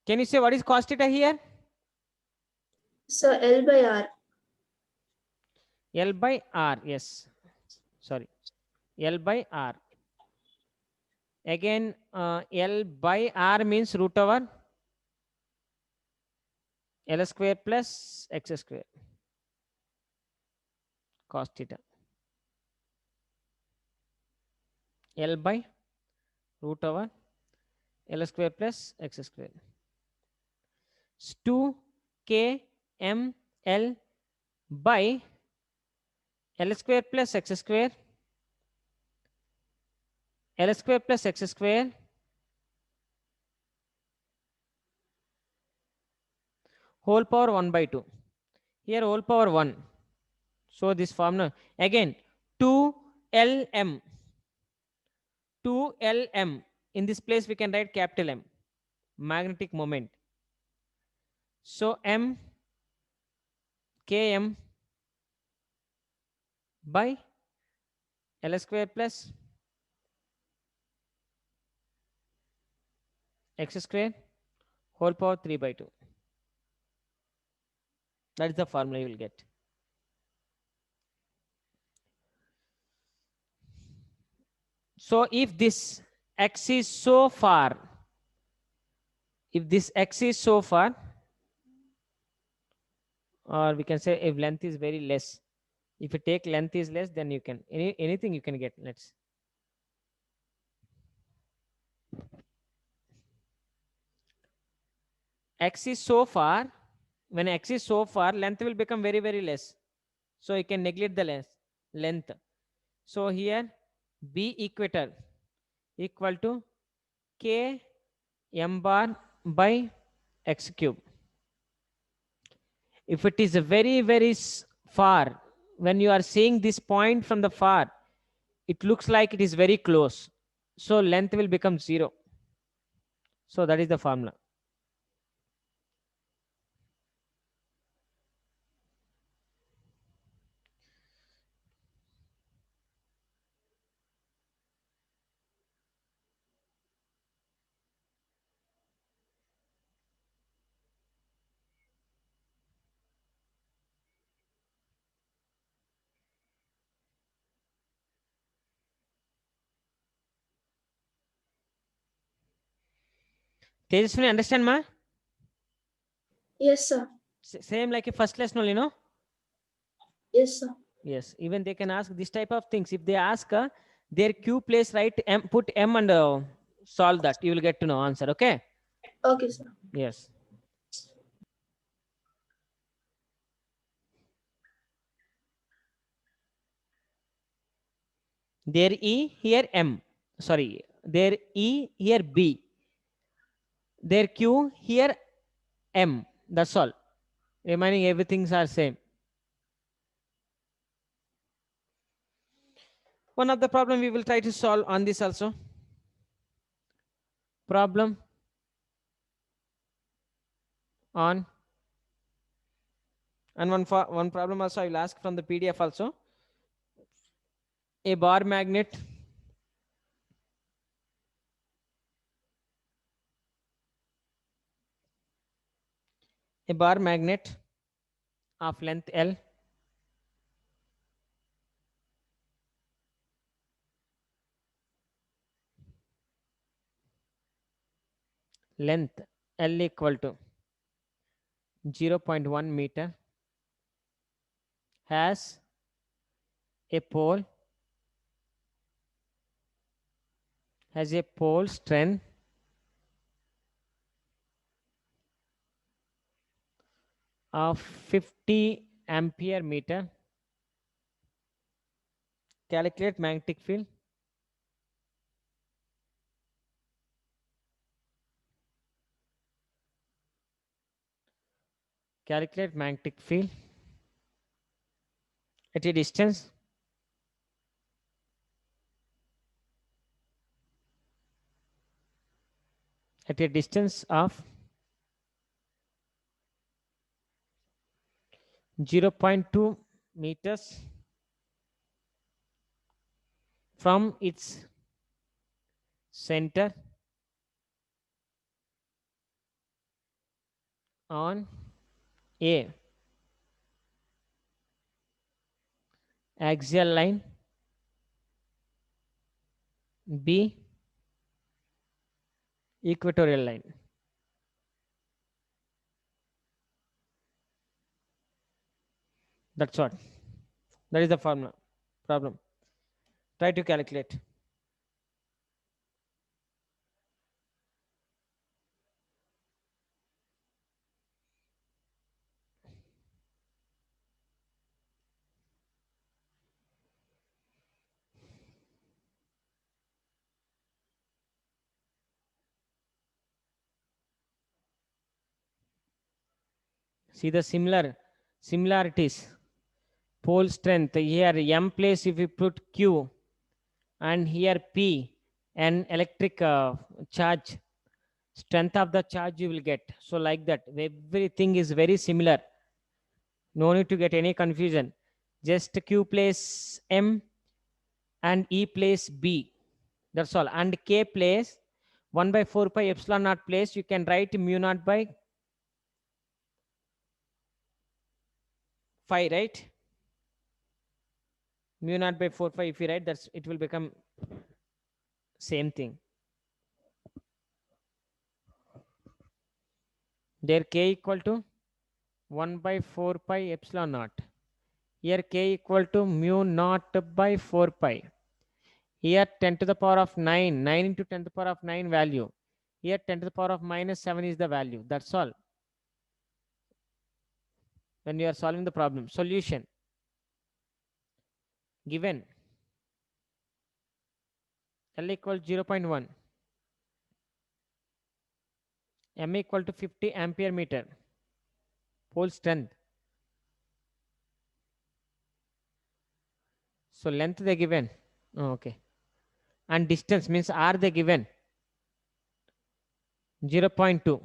Can you say what is cos theta here? So L by R. L by R, yes. Sorry, L by R. Again, L by R means root over L square plus X square cos theta. L by root over L square plus X square. 2 km L by L square plus X square, L square plus X square whole power 1 by 2. Here whole power 1. So this formula again 2 Lm. 2 Lm. In this place we can write capital M, magnetic moment. So M Km by L square plus x square whole power 3 by 2. That is the formula you will get. So if this x is so far, if this x is so far, or we can say if length is very less, if you take length is less, then you can anything you can get. Let's x is so far. When x is so far, length will become very, very less. So you can neglect the length. So here b equator equal to k m bar by x cube. If it is a very, very far, when you are seeing this point from the far, it looks like it is very close. So length will become 0. So that is the formula. Tejaswini, understand ma? Yes, sir. Same like a first lesson only, no? Yes, sir. Yes, even they can ask this type of things. If they ask their Q place, right, M, put M and solve that. You will get to know answer. Okay. Okay, sir. Yes. There E, here M. Sorry, there E, here B. There Q, here M. That's all. Remaining everything are same. One of the problem we will try to solve on this also. Problem on, and one problem also I will ask from the PDF also. A bar magnet of length L length L equal to 0.1 meter has a pole strength of 50 ampere meter. Calculate magnetic field. Calculate magnetic field at a distance of 0.2 meters from its center on A axial line, B equatorial line. That's what. That is the formula. Problem. Try to calculate. See the similarities. Pole strength here M place if you put Q, and here P, and electric charge, strength of the charge you will get. So like that, everything is very similar. No need to get any confusion. Just Q place M and E place B. That's all. And K place 1 by 4 pi epsilon naught place. You can write mu naught by 5, right? Mu naught by 4 pi. If you write, that's it will become same thing. There K equal to 1 by 4 pi epsilon naught. Here K equal to mu naught by 4 pi. Here 10 to the power of 9, 9 into 10 to the power of 9 value. Here 10 to the power of minus 7 is the value. That's all. When you are solving the problem. Solution. Given L equal 0.1. M equal to 50 ampere meter. Pole strength. So length they given. Oh, okay. And distance means R they given. 0.2.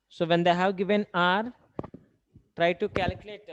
So when they have given R, try to calculate.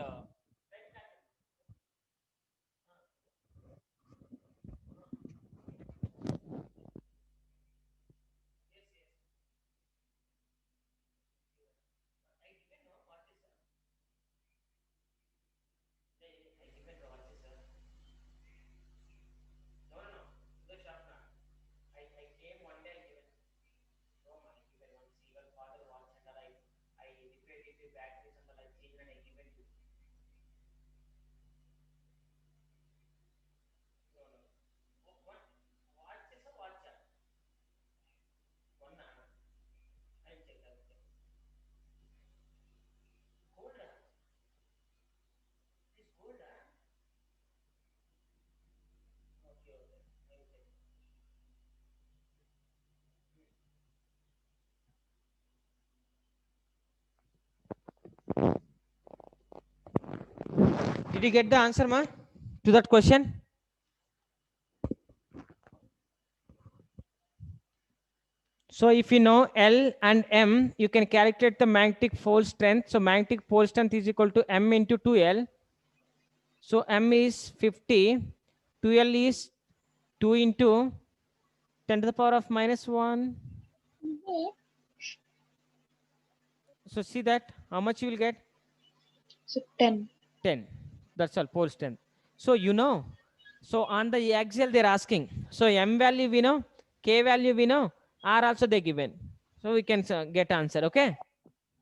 Did you get the answer, ma, to that question? So if you know L and M, you can calculate the magnetic pole strength. So magnetic pole strength is equal to M into 2L. So M is 50, 2L is 2 into 10 to the power of minus 1. So see that, how much you will get? So 10. 10. That's all, pole strength. So you know, so on the axial they're asking. So M value we know, K value we know, R also they given. So we can get answer, okay?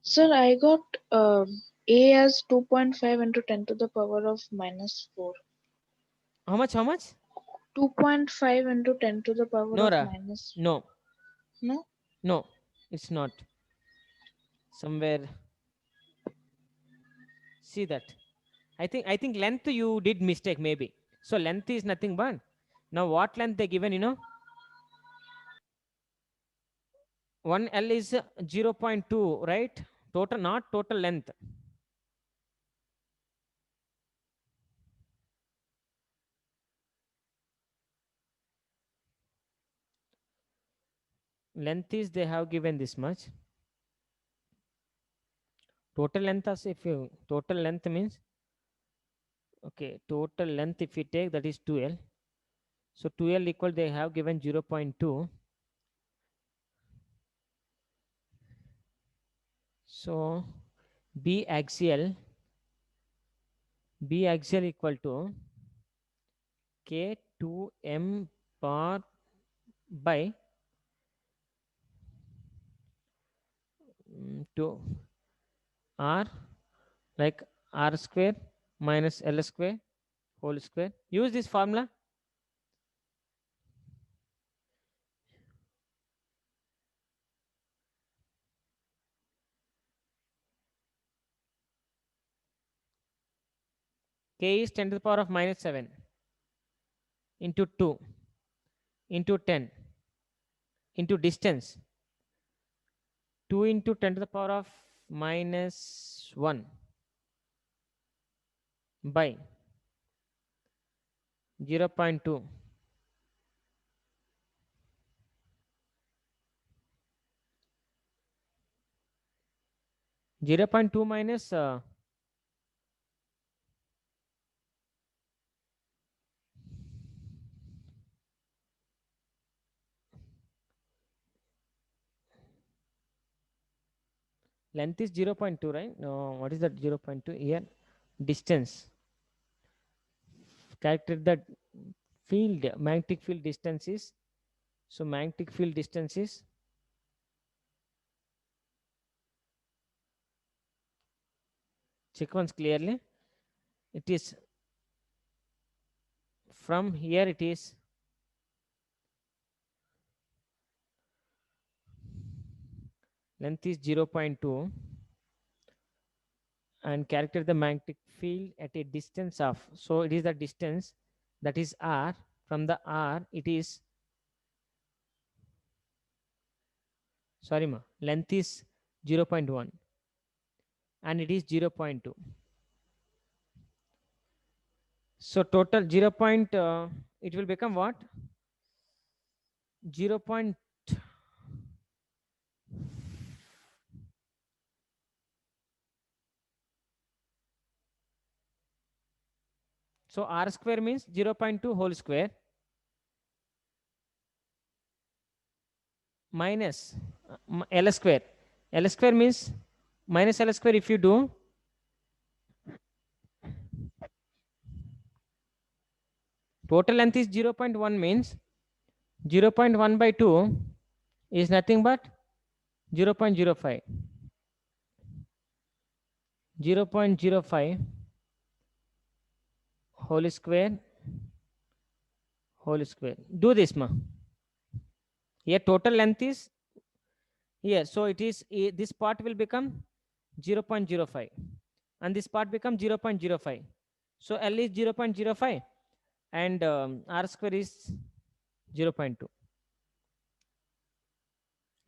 Sir, I got A as 2.5 into 10 to the power of minus 4. How much, how much? 2.5 into 10 to the power Nora, of minus. no, No? no, it's not. Somewhere, see that. I think length you did mistake maybe. So length is nothing but, now what length they given, you know? 1L is 0.2, right? Total, not total length. Length is they have given this much. Total length as if you, total length means, okay, total length if you take that is 2L. So 2L equal they have given 0.2. So B axial equal to K2M bar by 2 R, like R square minus L square whole square. Use this formula. K is 10 to the power of minus 7 into 2 into 10 into distance. 2 into 10 to the power of minus 1 by 0.2. Zero point 2 minus length is 0.2, right? No, what is that 0.2 here? Distance. Calculate that field, magnetic field distance is. So magnetic field distance is check once clearly. It is from here, it is length is 0.2 and character the magnetic field at a distance of, so it is the distance that is r. From the r it is, sorry ma, length is 0.1 and it is 0.2. So total 0. It will become what? 0. So r square means 0.2 whole square minus L square. L square means minus L square. If you do, total length is 0.1 means 0.1 by 2 is nothing but 0.05. 0.05 whole square whole square. Do this ma. Here total length is here, so it is this part will become 0.05 and this part become 0.05. So L is 0.05 and r square is 0.2.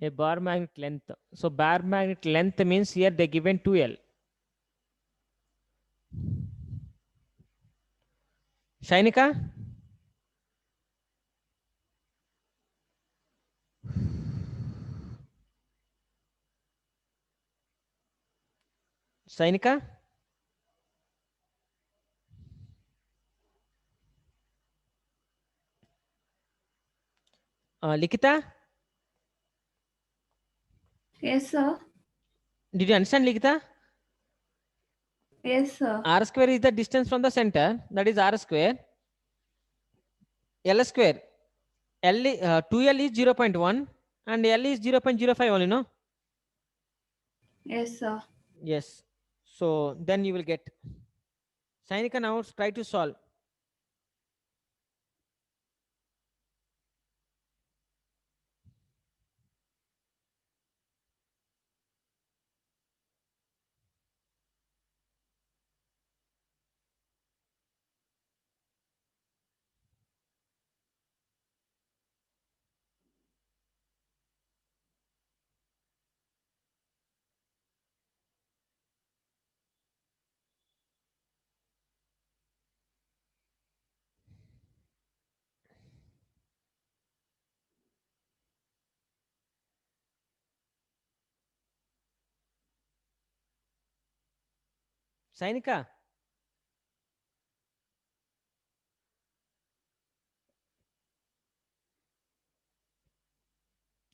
A bar magnet length. So bar magnet length means here they given 2L. Shainika? Shainika? Likita? Yes, sir. Did you understand, Likita? Yes, sir. R square is the distance from the center, that is R square. L square, 2L is 0.1 and L is 0.05 only, no? Yes, sir. Yes. So then you will get. Sainika, now try to solve. Sainika?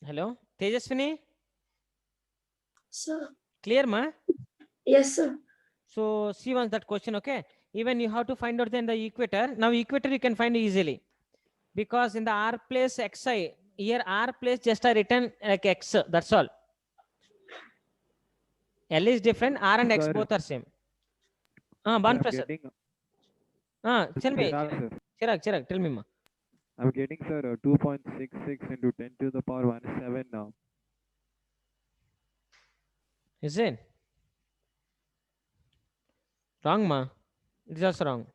Hello? Tejaswini? Sir. Clear, ma? Yes, sir. So see once that question, okay? Even you have to find out then the equator. Now equator you can find easily. Because in the R place xi, here R place just I written like x, that's all. L is different, R and x Sir. both are same. Sir, Ban I'm Prasad. getting Tell me. Chirag, sir. Chirag, tell me ma. I'm getting, sir, 2.66 into 10 to the power minus 7 now. Is it? Wrong ma. It is also wrong.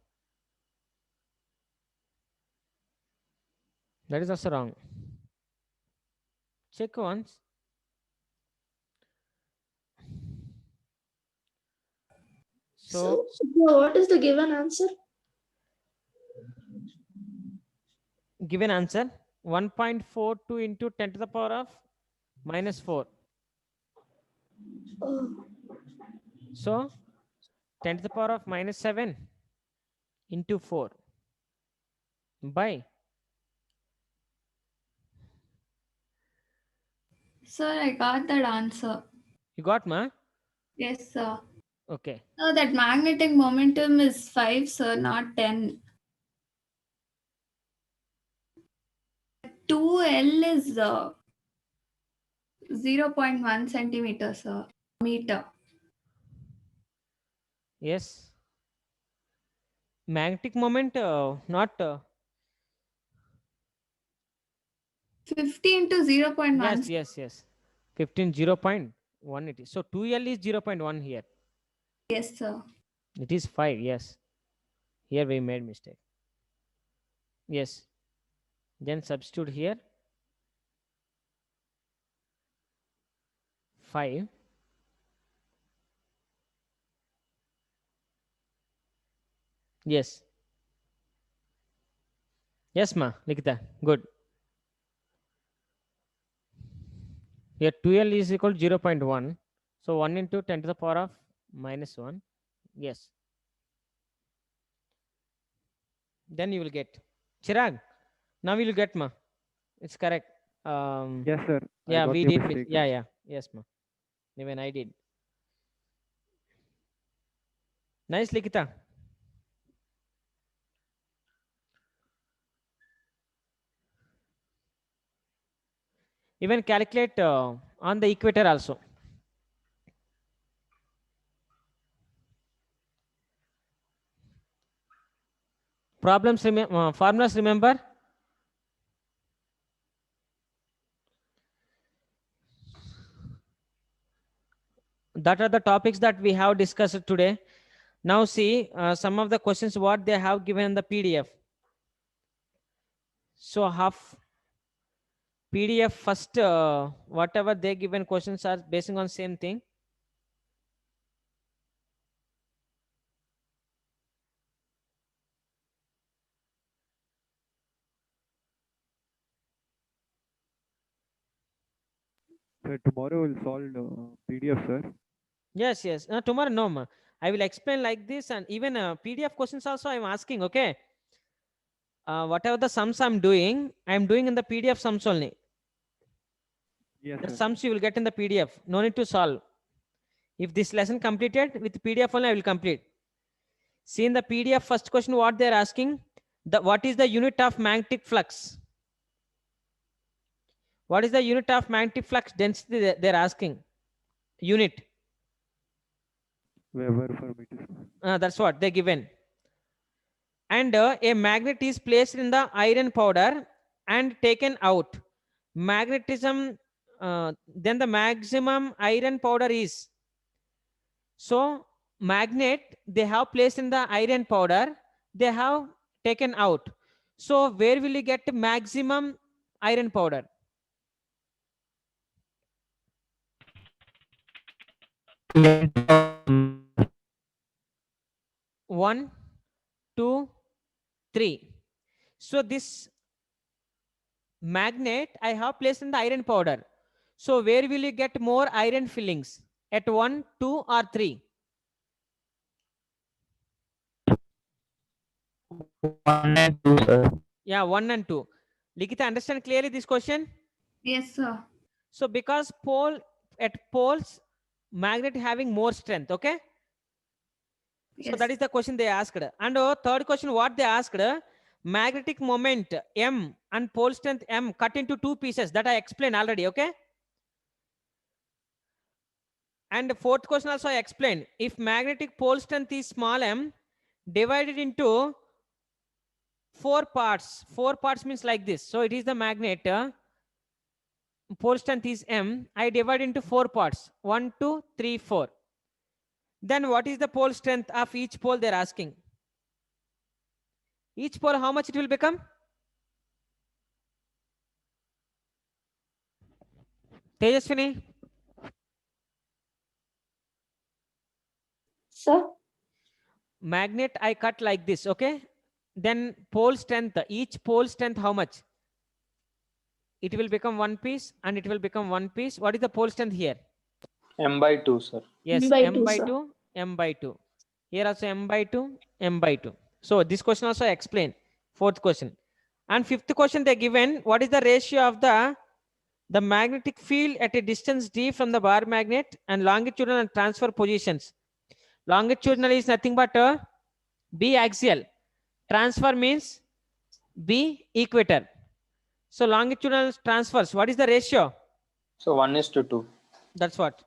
That is also wrong. Check once. So what is the given answer? given answer 1.42 into 10 to the power of -4. Oh, So 10 to the power of -7 into 4 by. Sir, I got that answer. You got ma? Yes, sir. Okay. No, that magnetic momentum is 5, sir, not 10. 2L is 0.1 centimeter, sir. Meter. Yes. Magnetic moment, not 50 into 0.1. yes. 15 0.1 it is. So 2L is 0.1 here. Yes, sir. It is 5. Yes. Here we made mistake. Yes. Then substitute here 5. Yes. Yes, ma. Likita. Good. Here 2L is equal to 0.1. So 1 into 10 to the power of -1. Yes. Then you will get. Chirag. Now you will get, ma. It's correct. Yes, sir. I Yeah, got we your did. mistake. Yeah. Yes, ma. Even I did. Nice, Likita. Even calculate on the equator also. Formulas remember? That are the topics that we have discussed today. Now see some of the questions what they have given in the PDF. So half PDF first, whatever they given questions are basing on same thing. Sir, tomorrow we'll solve PDF, sir. Yes. Tomorrow, no, ma. I will explain like this, and even PDF questions also I'm asking. Okay. Whatever the sums I'm doing in the PDF sums only. Yes, The sir. sums you will get in the PDF. No need to solve. If this lesson completed with PDF only, I will complete. See in the PDF first question what they are asking. What is the unit of magnetic flux? What is the unit of magnetic flux density they're asking? Unit. Weber per meter. That's what they given. And a magnet is placed in the iron powder and taken out. Magnetism, then the maximum iron powder is. So magnet they have placed in the iron powder, they have taken out. So where will you get maximum iron powder? 1, 2, 3. So this magnet I have placed in the iron powder. So where will you get more iron fillings? At 1, 2 or 3? 1 and 2, sir. Yeah, 1 and 2. Likita, understand clearly this question? Yes, sir. So because at poles, magnet having more strength, okay? So Yes. that is the question they asked. And third question, what they asked, magnetic moment M and pole strength M cut into 2 pieces. That I explained already, okay? And the fourth question also I explained. If magnetic pole strength is small m, divided into 4 parts. 4 parts means like this. So it is the magnet. Pole strength is m. I divide into 4 parts. 1, 2, 3, 4. Then what is the pole strength of each pole they're asking? Each pole, how much it will become? Tejaswini? sir, magnet I cut like this, okay? Then pole strength, each pole strength, how much? It will become one piece and it will become one piece. What is the pole strength here? M by 2, sir. Yes, M by M 2, by sir. 2, M by 2. Here also M by 2, M by 2. So this question also I explain. Fourth question. And fifth question they given, what is the ratio of the magnetic field at a distance d from the bar magnet and longitudinal and transfer positions? Longitudinal is nothing but B axial. Transfer means B equator. So longitudinal transfers, what is the ratio? So 1:2. That's what.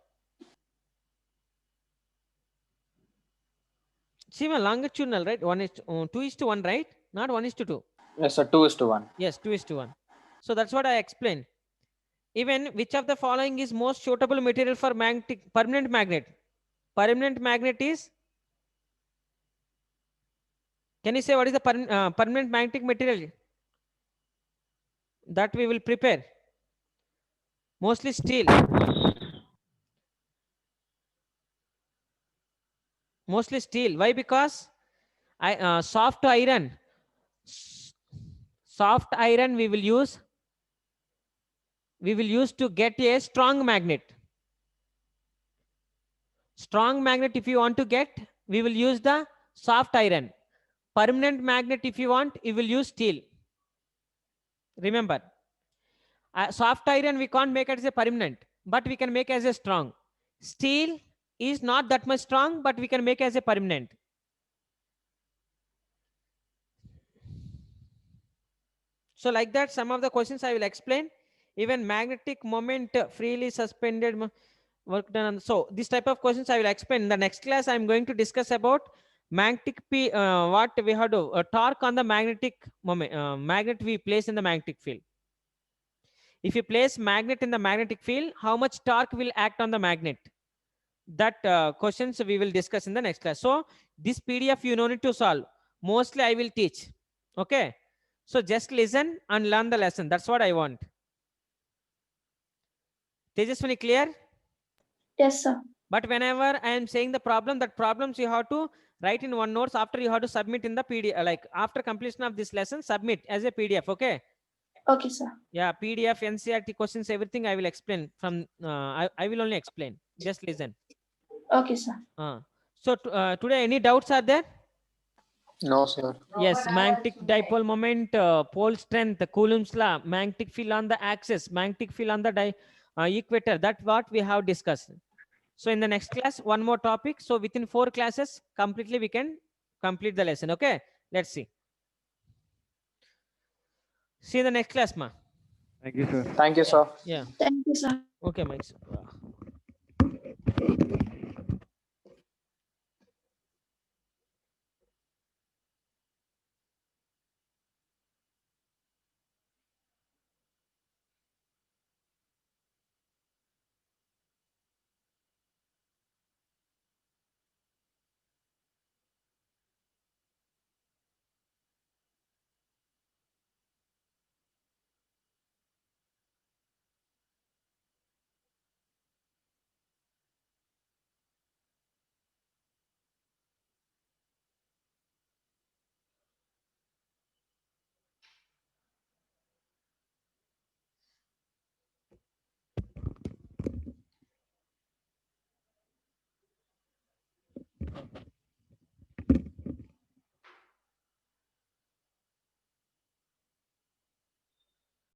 See, my longitudinal, right? 2:1, right? Not 1:2. Yes, sir. 2:1. Yes, 2:1. So that's what I explained. Even which of the following is most suitable material for permanent magnet? Permanent magnet is, can you say what is the permanent magnetic material that we will prepare? Mostly steel. Mostly steel. Why? Because soft iron we will use to get a strong magnet. Strong magnet if you want to get, we will use the soft iron. Permanent magnet if you want, you will use steel. Remember, soft iron we can't make it as a permanent, but we can make as a strong. Steel is not that much strong, but we can make as a permanent. So like that, some of the questions I will explain. Even magnetic moment freely suspended work done on. So this type of questions I will explain in the next class. I'm going to discuss about magnetic what we have to torque on the magnetic moment, magnet we place in the magnetic field. If you place magnet in the magnetic field, how much torque will act on the magnet? That questions we will discuss in the next class. So this PDF you no need to solve. Mostly I will teach. Okay. So just listen and learn the lesson. That's what I want. Tejaswini, clear? Yes, sir. But whenever I am saying the problem, that problems you have to write in one notes. After you have to submit in the PDF, like after completion of this lesson, submit as a PDF. Okay. Okay, sir. Yeah, PDF, NCERT questions, everything I will explain from. I will only explain. Just listen. Okay, sir. So today, any doubts are there? No, sir. Yes, magnetic dipole moment, pole strength, Coulomb's law, magnetic field on the axis, magnetic field on the equator. That's what we have discussed. So in the next class, one more topic. So within 4 classes, completely we can complete the lesson. Okay, let's see. See you in the next class, ma. Thank you, sir. Thank you, sir. Yeah. Thank you, sir. Okay, Mike.